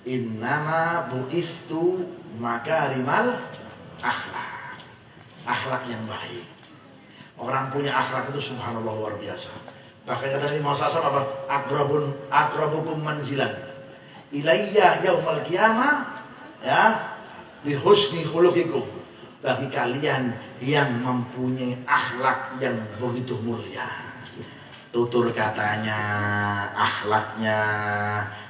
innama bu'istu makarimal akhlak, akhlak yang baik. Orang punya akhlak itu subhanallah luar biasa. Bahkan kata Nabi Muhammad SAW apa? Akrabukum manzilan ilayya yaumal qiyamah, ya, bihusni khuluqikum. Bagi kalian yang mempunyai akhlak yang begitu mulia, tutur katanya, akhlaknya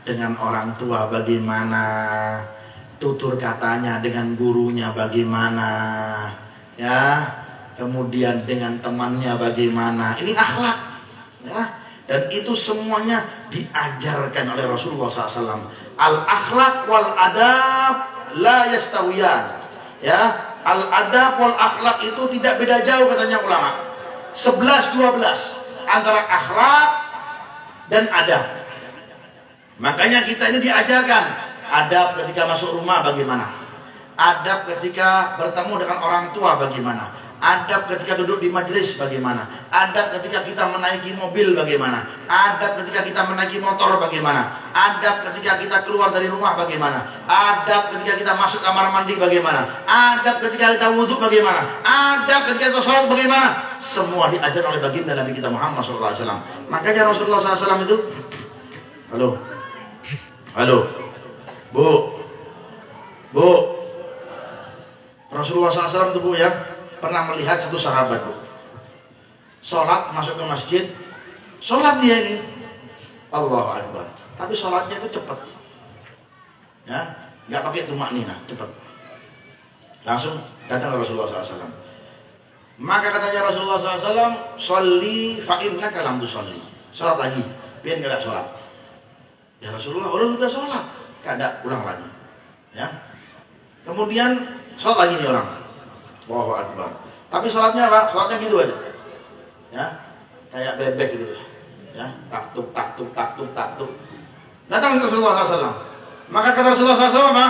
dengan orang tua bagaimana, tutur katanya dengan gurunya bagaimana, ya, kemudian dengan temannya bagaimana. Ini akhlak. Ya, dan itu semuanya diajarkan oleh Rasulullah SAW. Al-akhlak wal adab la yastawiyan. Ya, al-adab wal akhlak itu tidak beda jauh katanya ulama. 11-12 antara akhlak dan adab. Makanya kita ini diajarkan adab ketika masuk rumah bagaimana, adab ketika bertemu dengan orang tua bagaimana, adab ketika duduk di majelis bagaimana, adab ketika kita menaiki mobil bagaimana, adab ketika kita menaiki motor bagaimana, adab ketika kita keluar dari rumah bagaimana, adab ketika kita masuk kamar mandi bagaimana, adab ketika kita wudhu bagaimana, adab ketika kita sholat bagaimana. Semua diajar oleh baginda Nabi kita Muhammad SAW. Makanya Rasulullah SAW itu, halo bu, Rasulullah SAW itu bu ya, pernah melihat satu sahabat bu, sholat masuk ke masjid, sholat dia ini, Allahu Akbar, tapi sholatnya itu cepat, ya, nggak pakai tumaknina, cepat, langsung datang ke Rasulullah SAW. Maka katanya Rasulullah SAW, sholli fa innaka lam tusolli, sholat lagi, biar nggak ada sholat. Ya Rasulullah, orang sudah sholat, nggak ada, ulang lagi, ya. Kemudian sholat lagi nih orang, Allahu Akbar. Tapi sholatnya apa? Sholatnya gitu aja. Ya, kayak bebek gitu ya. Taktuk, taktuk, taktuk, taktuk. Datang Rasulullah SAW. Maka kata Rasulullah SAW apa?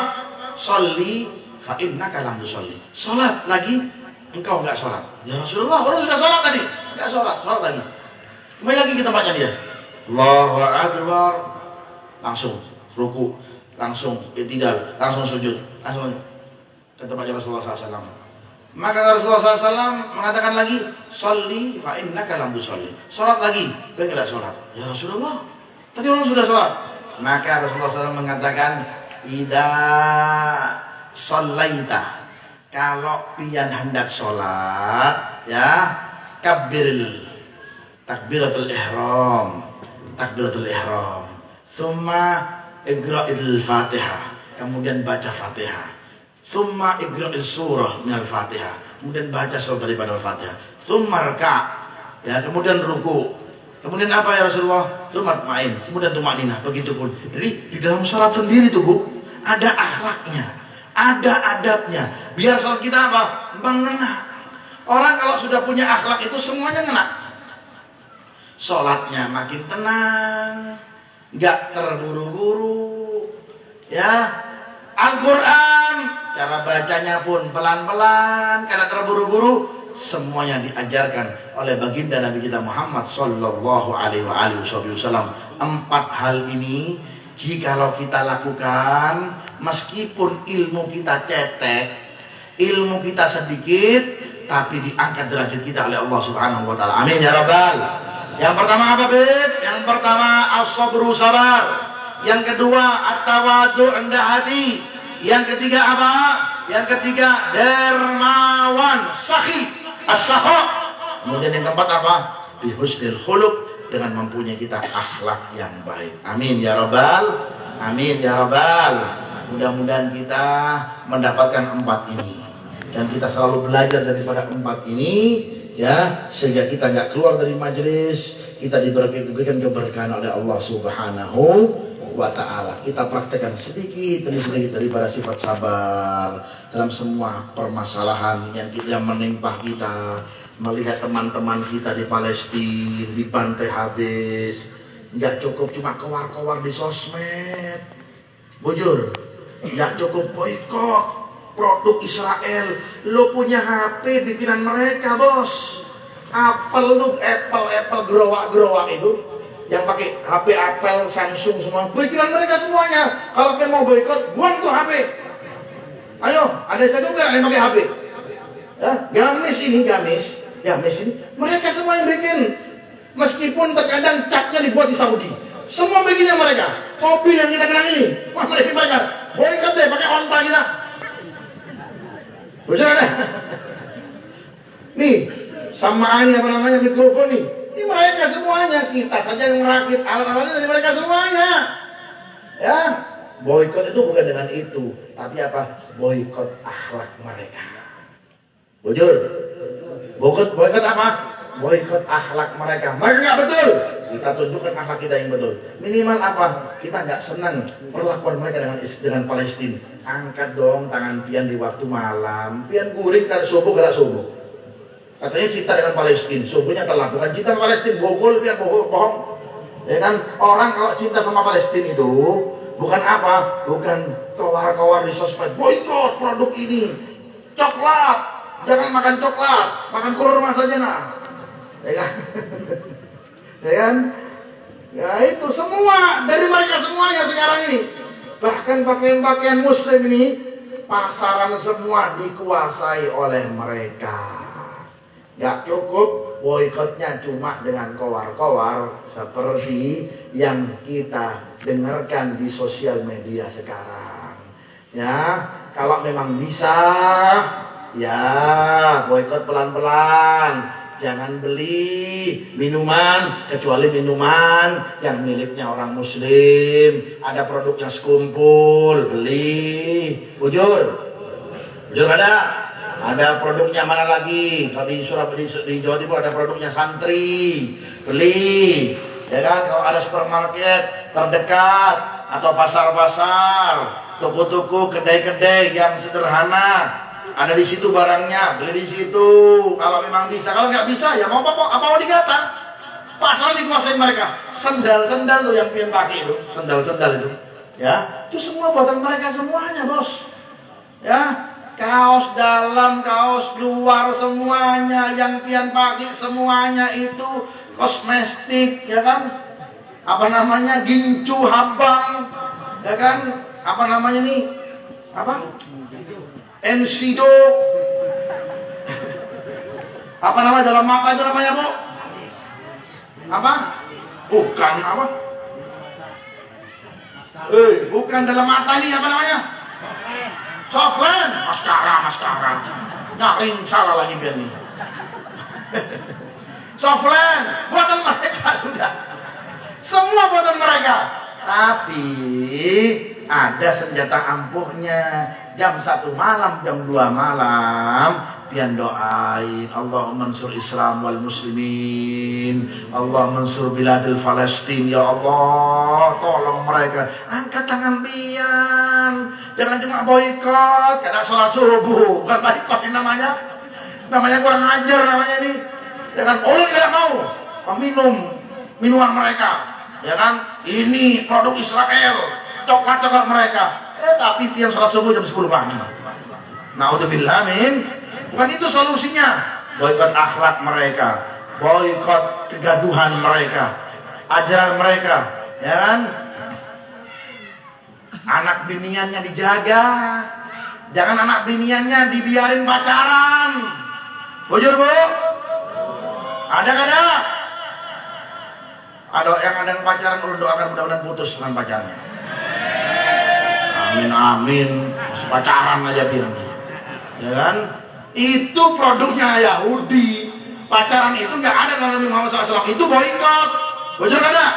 Sholli fa innaka lam tusolli. Sholat lagi, engkau enggak sholat. Ya Rasulullah, orang sudah sholat tadi. Enggak sholat, sholat lagi. Kembali lagi ke tempatnya dia. Allahu Akbar. Langsung ruku, langsung i'tidal, langsung sujud, langsung ke tempatnya Rasulullah SAW. Maka Rasulullah SAW mengatakan lagi, sholli fa innaka lam tusolli. Sholat lagi, dia tidak sholat. Ya Rasulullah, tadi orang sudah sholat. Maka Rasulullah SAW mengatakan, idza shallaita, kalau pian hendak sholat, ya kabbiril takbiratul ihram, takbiratul ihram, summa iqra'il fatihah, kemudian baca fatihah, summa iqra'il surah minal fatihah, kemudian baca surah daripada fatihah, summa raka', ya kemudian ruku, kemudian apa ya Rasulullah? Sumat main, kemudian tumakninah. Begitupun. Jadi di dalam sholat sendiri tuh Bu, ada akhlaknya, ada adabnya. Biar sholat kita apa? Mengena. Orang kalau sudah punya akhlak itu semuanya ngena. Sholatnya makin tenang, nggak terburu-buru. Ya, Al-Quran cara bacanya pun pelan-pelan, karena terburu-buru. Semuanya diajarkan oleh baginda Nabi kita Muhammad sallallahu alaihi wasallam. 4 hal ini jikalau kita lakukan, meskipun ilmu kita cetek, ilmu kita sedikit, tapi diangkat derajat kita oleh Allah Subhanahu wa taala. Amin ya rabbal. Yang pertama apa, Beb? Yang pertama as-sabru, sabar. Yang kedua at-tawadhu, rendah hati. Yang ketiga apa? Yang ketiga dermawan, sakhi, as-sakha. Kemudian yang keempat apa? Bihusnil khuluq, dengan mempunyai kita akhlak yang baik. Amin ya rabbal. Amin ya rabbal. Mudah-mudahan kita mendapatkan 4 ini, dan kita selalu belajar daripada 4 ini, ya, sehingga kita nggak keluar dari majelis, kita diberikan keberkahan oleh Allah Subhanahu wa ta'ala. Kita praktekkan sedikit demi sedikit daripada sifat sabar dalam semua permasalahan yang menimpa kita. Melihat teman-teman kita di Palestina dibantai habis, nggak cukup cuma kowar-kowar di sosmed, bujur, nggak cukup boikot produk Israel. Lo punya HP bikinan mereka, bos. Apple lu, Apple gerowak itu, yang pakai HP Apple, Samsung semua, bikinan mereka semuanya. Kalau kalian mau boikot, buang tuh HP. Ayo, ada satu nggak yang pakai HP? Ya, gamis ini, mereka semua yang bikin. Meskipun terkadang catnya dibuat di Saudi, semua bikinnya mereka. Mobil yang kita kenal ini, wah mereka boikot deh, pakai onta kita. Betul ada? Nih, sama ini apa namanya, mikrofon nih. Ini mereka semuanya, kita saja yang merakit alat-alatnya dari mereka semuanya. Ya, boikot itu bukan dengan itu, tapi apa? Boikot akhlak mereka. Bujur. Boikot apa? Boikot akhlak mereka. Mereka nggak betul. Kita tunjukkan akhlak kita yang betul. Minimal apa? Kita nggak senang perlakuan mereka dengan Palestina. Angkat dong tangan pian di waktu malam. Pian kuring kan subuh gerak subuh. Katanya cinta dengan Palestina, subuhnya telah. Bukan cinta Palestina, bogol pian bohong. Ya kan? Orang kalau cinta sama Palestina itu bukan apa? Bukan kowar-kowar di sosmed. Boikot produk ini. Coklat. Jangan makan coklat, makan kurma saja nak. Ya kan? Ya kan? Ya itu semua dari mereka semuanya sekarang ini. Bahkan pakaian-pakaian muslim ini, pasaran semua dikuasai oleh mereka. Gak cukup boikotnya cuma dengan kowar-kowar seperti yang kita dengarkan di sosial media sekarang. Ya, kalau memang bisa, ya boikot pelan-pelan. Jangan beli minuman kecuali minuman yang miliknya orang muslim. Ada produknya sekumpul, beli. Bujur ada produknya mana lagi? Kalau di Surabaya, di Jawa Timur ada produknya santri, beli. Ya kan? Kalau ada supermarket terdekat atau pasar-pasar, toko-toko, kedai-kedai yang sederhana, ada di situ barangnya, beli di situ. Kalau memang bisa, kalau nggak bisa ya mau apa mau digata. Pasal dikuasain mereka. Sendal-sendal tuh yang pian pakai itu, sendal-sendal itu. Ya, itu semua buatan mereka semuanya, Bos. Ya, kaos dalam, kaos luar semuanya yang pian pakai semuanya itu kosmetik, ya kan? Apa namanya? Gincu habang, ya kan? Apa namanya nih? Apa? Ensido. Apa namanya dalam mata itu namanya, Bu? Apa? Bukan apa? Bukan dalam mata ini apa namanya? Softland. Maskara. Nyaring salah lagi biar nih. Softland. Buatan mereka sudah. Semua buatan mereka. Tapi ada senjata ampuhnya. Jam 1 malam, jam 2 malam pian doain Allahumma mansur Islam wal muslimin, Allah mansur biladil Palestin, ya Allah tolong mereka. Angkat tangan pian, jangan cuma boikot karena sholat subuh, bukan boikot ini namanya kurang ajar namanya nih. Jangan orang tidak mau meminum minuman mereka, ya kan, ini produk Israel, coklat mereka. Tapi pian sholat subuh jam 10 pagi. Na'udzubillah min. Bukan itu solusinya. Boikot akhlak mereka, boikot kegaduhan mereka, ajaran mereka, ya kan? Anak biniannya dijaga. Jangan anak biniannya dibiarin pacaran. Bujur, Bu? Ada nggak ada? Ada yang pacaran, ulun doakan mudah-mudahan putus dengan pacarnya. Amin. Pacaran aja biar, ya kan? Itu produknya Yahudi. Pacaran itu nggak ada dalam Nabi Muhammad SAW. Itu boikot. Bocor kada?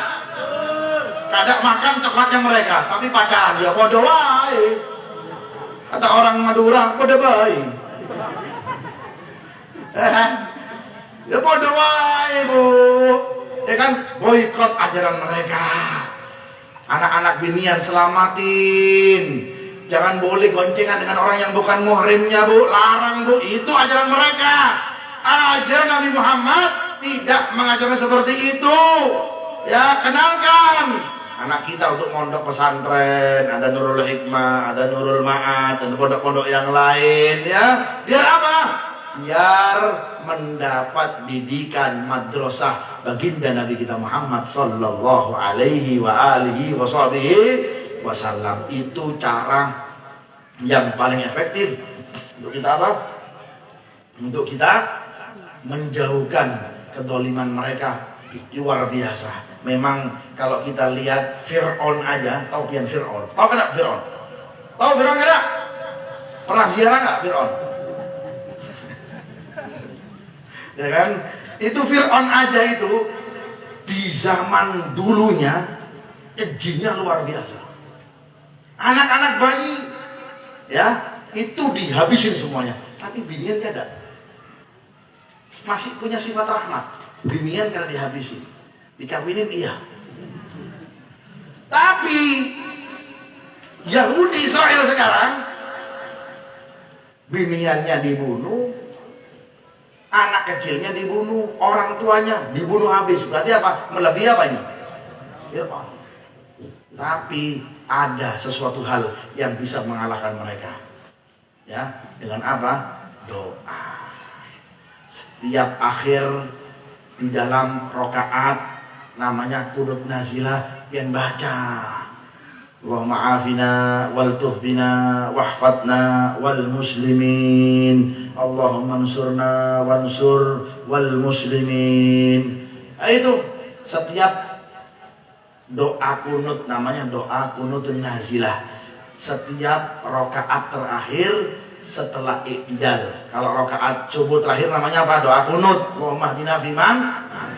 Kada makan coklatnya mereka, tapi pacaran ya bodoh wae. Kata orang Madura, bodoh wae. Ya bodoh wae, Bu. Ya kan? Boikot ajaran mereka. Anak-anak binian selamatin. Jangan boleh goncengan dengan orang yang bukan muhrimnya, Bu. Larang, Bu. Itu ajaran mereka. Ajaran Nabi Muhammad tidak mengajarkan seperti itu. Ya, kenalkan anak kita untuk mondok pesantren. Ada Nurul Hikmah, ada Nurul Ma'ad, dan pondok-pondok yang lain, ya. Biar apa? Biar mendapat didikan madrasah baginda Nabi kita Muhammad sallallahu alaihi wa alihi wasallam. Itu cara yang paling efektif untuk kita apa? Untuk kita menjauhkan kedoliman mereka. Luar biasa. Memang kalau kita lihat Fir'aun aja, tahu pian Fir'aun? Tahu enggak Fir'aun? Tahu Fir'aun enggak? Pernah ziarah enggak Fir'aun? Ya kan? Itu Fir'aun aja itu di zaman dulunya kejinya luar biasa. Anak-anak bayi ya itu dihabisin semuanya. Tapi binian enggak ada. Masih punya sifat rahmat. Binian karena dihabisin. Dikawinin iya. Tapi Yahudi Israel sekarang biniannya dibunuh, anak kecilnya dibunuh, orang tuanya dibunuh habis. Berarti apa? Melebihi apa ini? Fir'aun. Tapi ada sesuatu hal yang bisa mengalahkan mereka. Ya, dengan apa? Doa. Setiap akhir di dalam rokaat namanya qunut nazilah yang baca Allahumma afina wal tuhbina wahfadna wal muslimin Allahumma ansurna wansur wal muslimin. Itu setiap doa kunut namanya doa kunutun nazilah. Setiap rokaat terakhir setelah iktidal. Kalau rokaat subuh terakhir namanya apa? Doa kunut. Allahumma hdina fiman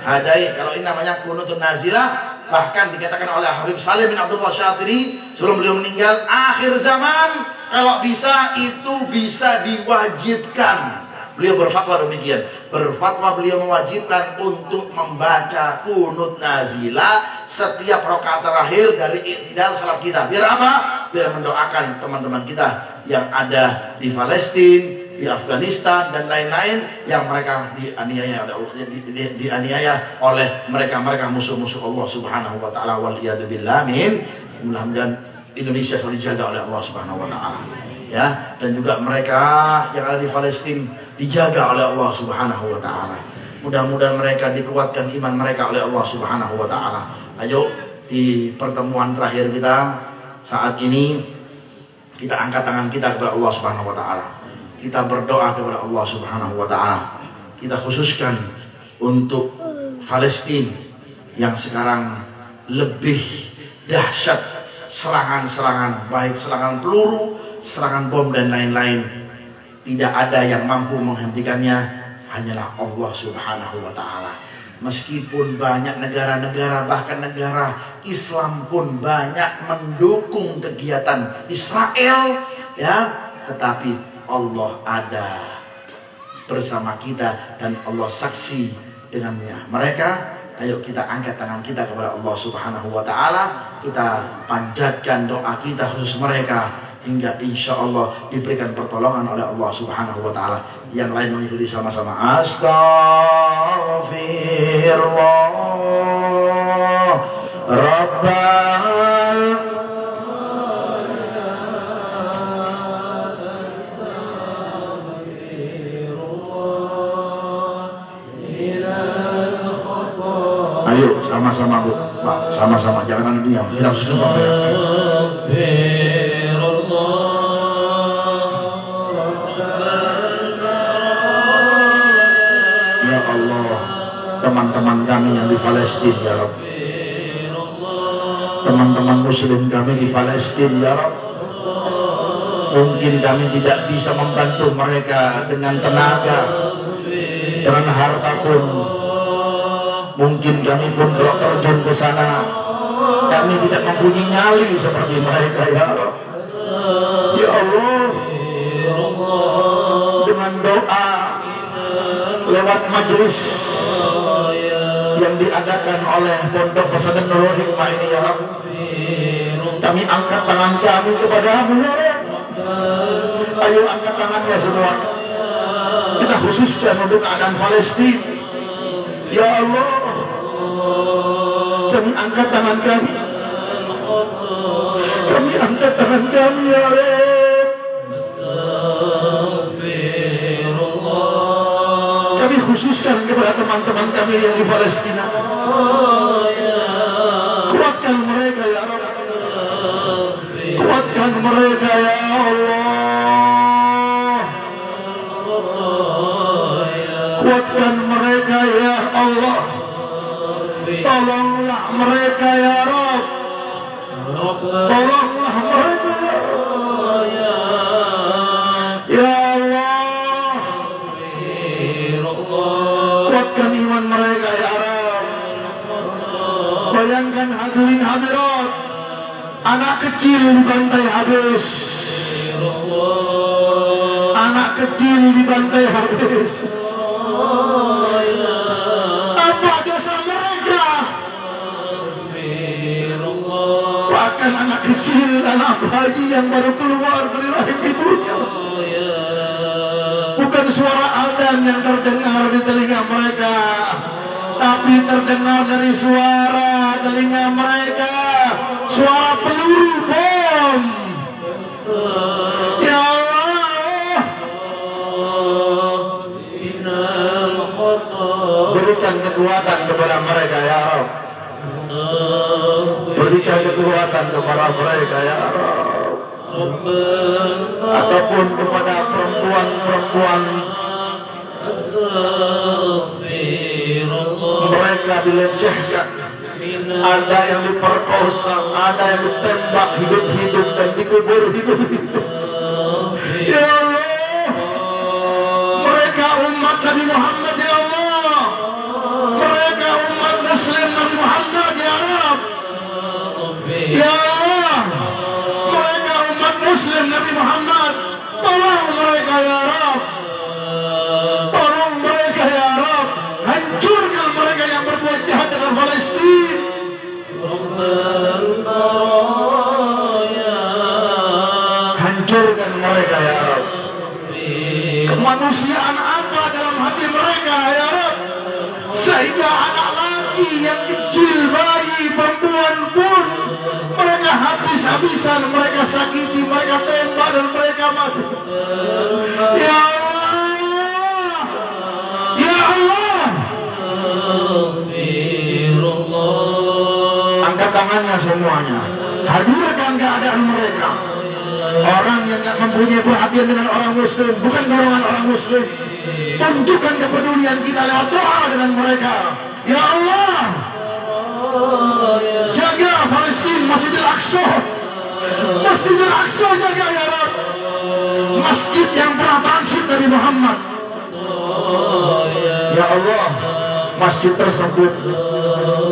hadai. Kalau ini namanya kunutun nazilah. Bahkan dikatakan oleh Habib Salim bin Abdullah Syatiri sebelum beliau meninggal, akhir zaman kalau bisa itu bisa diwajibkan. Beliau berfatwa demikian. Berfatwa beliau mewajibkan untuk membaca kunut nazilah setiap rakaat terakhir dari iktidal salat kita. Biar apa? Biar mendoakan teman-teman kita yang ada di Palestina, di Afghanistan dan lain-lain yang mereka dianiaya oleh mereka musuh-musuh Allah Subhanahu wa taala, wal iyad billah. Mudah-mudahan Indonesia selalu dijaga oleh Allah Subhanahu wa taala, ya, dan juga mereka yang ada di Palestina dijaga oleh Allah Subhanahu wa taala. Mudah-mudahan mereka dikuatkan iman mereka oleh Allah Subhanahu wa taala. Ayo, di pertemuan terakhir kita saat ini, kita angkat tangan kita kepada Allah Subhanahu wa taala. Kita berdoa kepada Allah Subhanahu wa taala. Kita khususkan untuk Palestina yang sekarang lebih dahsyat serangan-serangan, baik serangan peluru, serangan bom dan lain-lain. Tidak ada yang mampu menghentikannya, hanyalah Allah Subhanahu wa taala. Meskipun banyak negara-negara, bahkan negara Islam pun banyak mendukung kegiatan Israel, ya, tetapi Allah ada bersama kita dan Allah saksi dengannya. Mereka, ayo kita angkat tangan kita kepada Allah Subhanahu wa taala. Kita panjatkan doa kita khusus mereka hingga insya Allah diberikan pertolongan oleh Allah Subhanahu wa taala. Yang lain mengikuti sama-sama. Astaghfirullah Rabbal Ayo sama-sama Bu, Pak, sama-sama, jangan diam. Kita harus Pak. Ya Allah, teman-teman kami yang di Palestina, ya Rabb. Teman-teman Muslim kami di Palestina, ya Rabb. Mungkin kami tidak bisa membantu mereka dengan tenaga, dengan harta pun. Mungkin kami pun kalau terjun ke sana, kami tidak mempunyai nyali seperti mereka, ya Allah. Ya Allah, dengan doa lewat majelis yang diadakan oleh Pondok Pesantren Nurul Hikmah ini, ya Allah, kami angkat tangan kami kepada-Mu, ya Allah. Ayo angkat tangannya semua. Kita khususkan untuk keadaan Palestina, ya Allah. Kami angkat tangan kami. Kami angkat tangan kami, ya Allah. Kami khususkan kepada teman-teman kami yang di Palestina. Kuatkan mereka, ya Allah. Kuatkan mereka, ya Allah. Kuatkan mereka, ya Allah. Tolonglah mereka, ya Rabb. Tolonglah mereka, ya Allah. Kuatkan iman mereka, ya Rabb. Bayangkan hadirin hadirat, anak kecil dibantai habis. Anak kecil dibantai habis. Apa dosa mereka? Bahkan anak kecil, anak bayi yang baru keluar dari rahim ibunya. Bukan suara adzan yang terdengar di telinga mereka, tapi terdengar dari suara telinga mereka suara peluru bom. Ya Allah, berikan kekuatan kepada mereka, ya Allah. Berikan kekuatan kepada mereka, ya Allah. Ataupun kepada perempuan-perempuan mereka dilecehkan, ada yang diperkosa, ada yang ditembak hidup-hidup dan dikubur hidup-hidup. Ya Allah, mereka umat Nabi Muhammad, ya Allah. Mereka umat Muslim Nabi Muhammad, ya Rabb. Ya Allah, mereka umat Muslim Nabi Muhammad. Tolong mereka, ya Rabb. Tolong mereka, ya Rabb. Hancurkan mereka yang berbuat jahat dengan Palestina. Hancurkan mereka, ya Rabb. sehingga anak laki yang kecil, bayi, perempuan pun mereka habis-habisan, mereka sakiti, mereka tembak dan mereka mati. Ya Allah, ya Allah, angkat tangannya semuanya, hadirkan keadaan mereka. Orang yang tak mempunyai perhatian dengan orang muslim, bukan golongan orang muslim, tunjukkan kepedulian kita lewat doa dengan mereka. Ya Allah, jaga Palestina, Masjidil Aqsa, Masjidil Aqsa jaga ya Rabb. Masjid yang pernah transit Nabi Muhammad. Ya Allah, masjid tersebut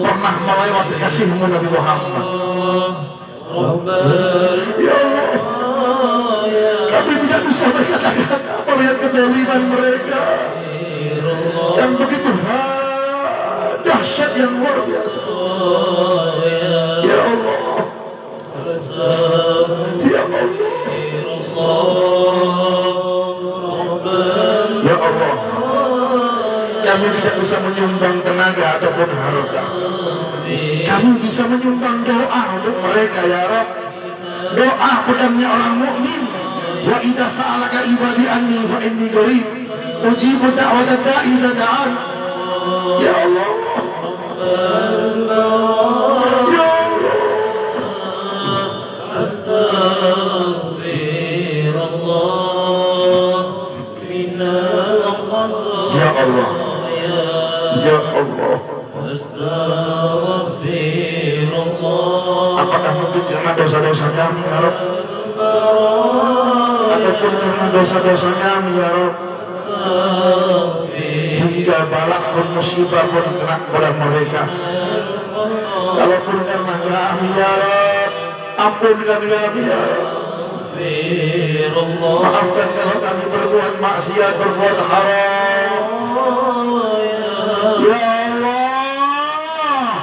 pernah melewati kasih-Mu Nabi Muhammad. Ya Allah, kami tidak bisa berkata-kata melihat kedoliman mereka yang begitu dahsyat, yang luar biasa. Ya Allah, ya Allah, ya Allah, kami tidak bisa menyumbang tenaga ataupun harta. Kami bisa menyumbang doa untuk mereka ya Rabb. Doa pedangnya orang mukmin. Wa idza sa'alaka ibadi anni fa inni qarib ujibu da'wata da'i idza da'an. Ya Allah, ya Allah, astaghfirullah minal khata. Ya Allah, ya Allah, apakah mungkin karena dosa-dosa kami ya Rabb, ataupun karena dosa-dosa kami ya Rabb, hingga balak pun musibah pun kena kepada mereka. Kalaupun karena kami ya Rabb, ampunkan kami ya Rabb. Maafkan kalau kami berbuat maksiat, berbuat haram. Ya Allah,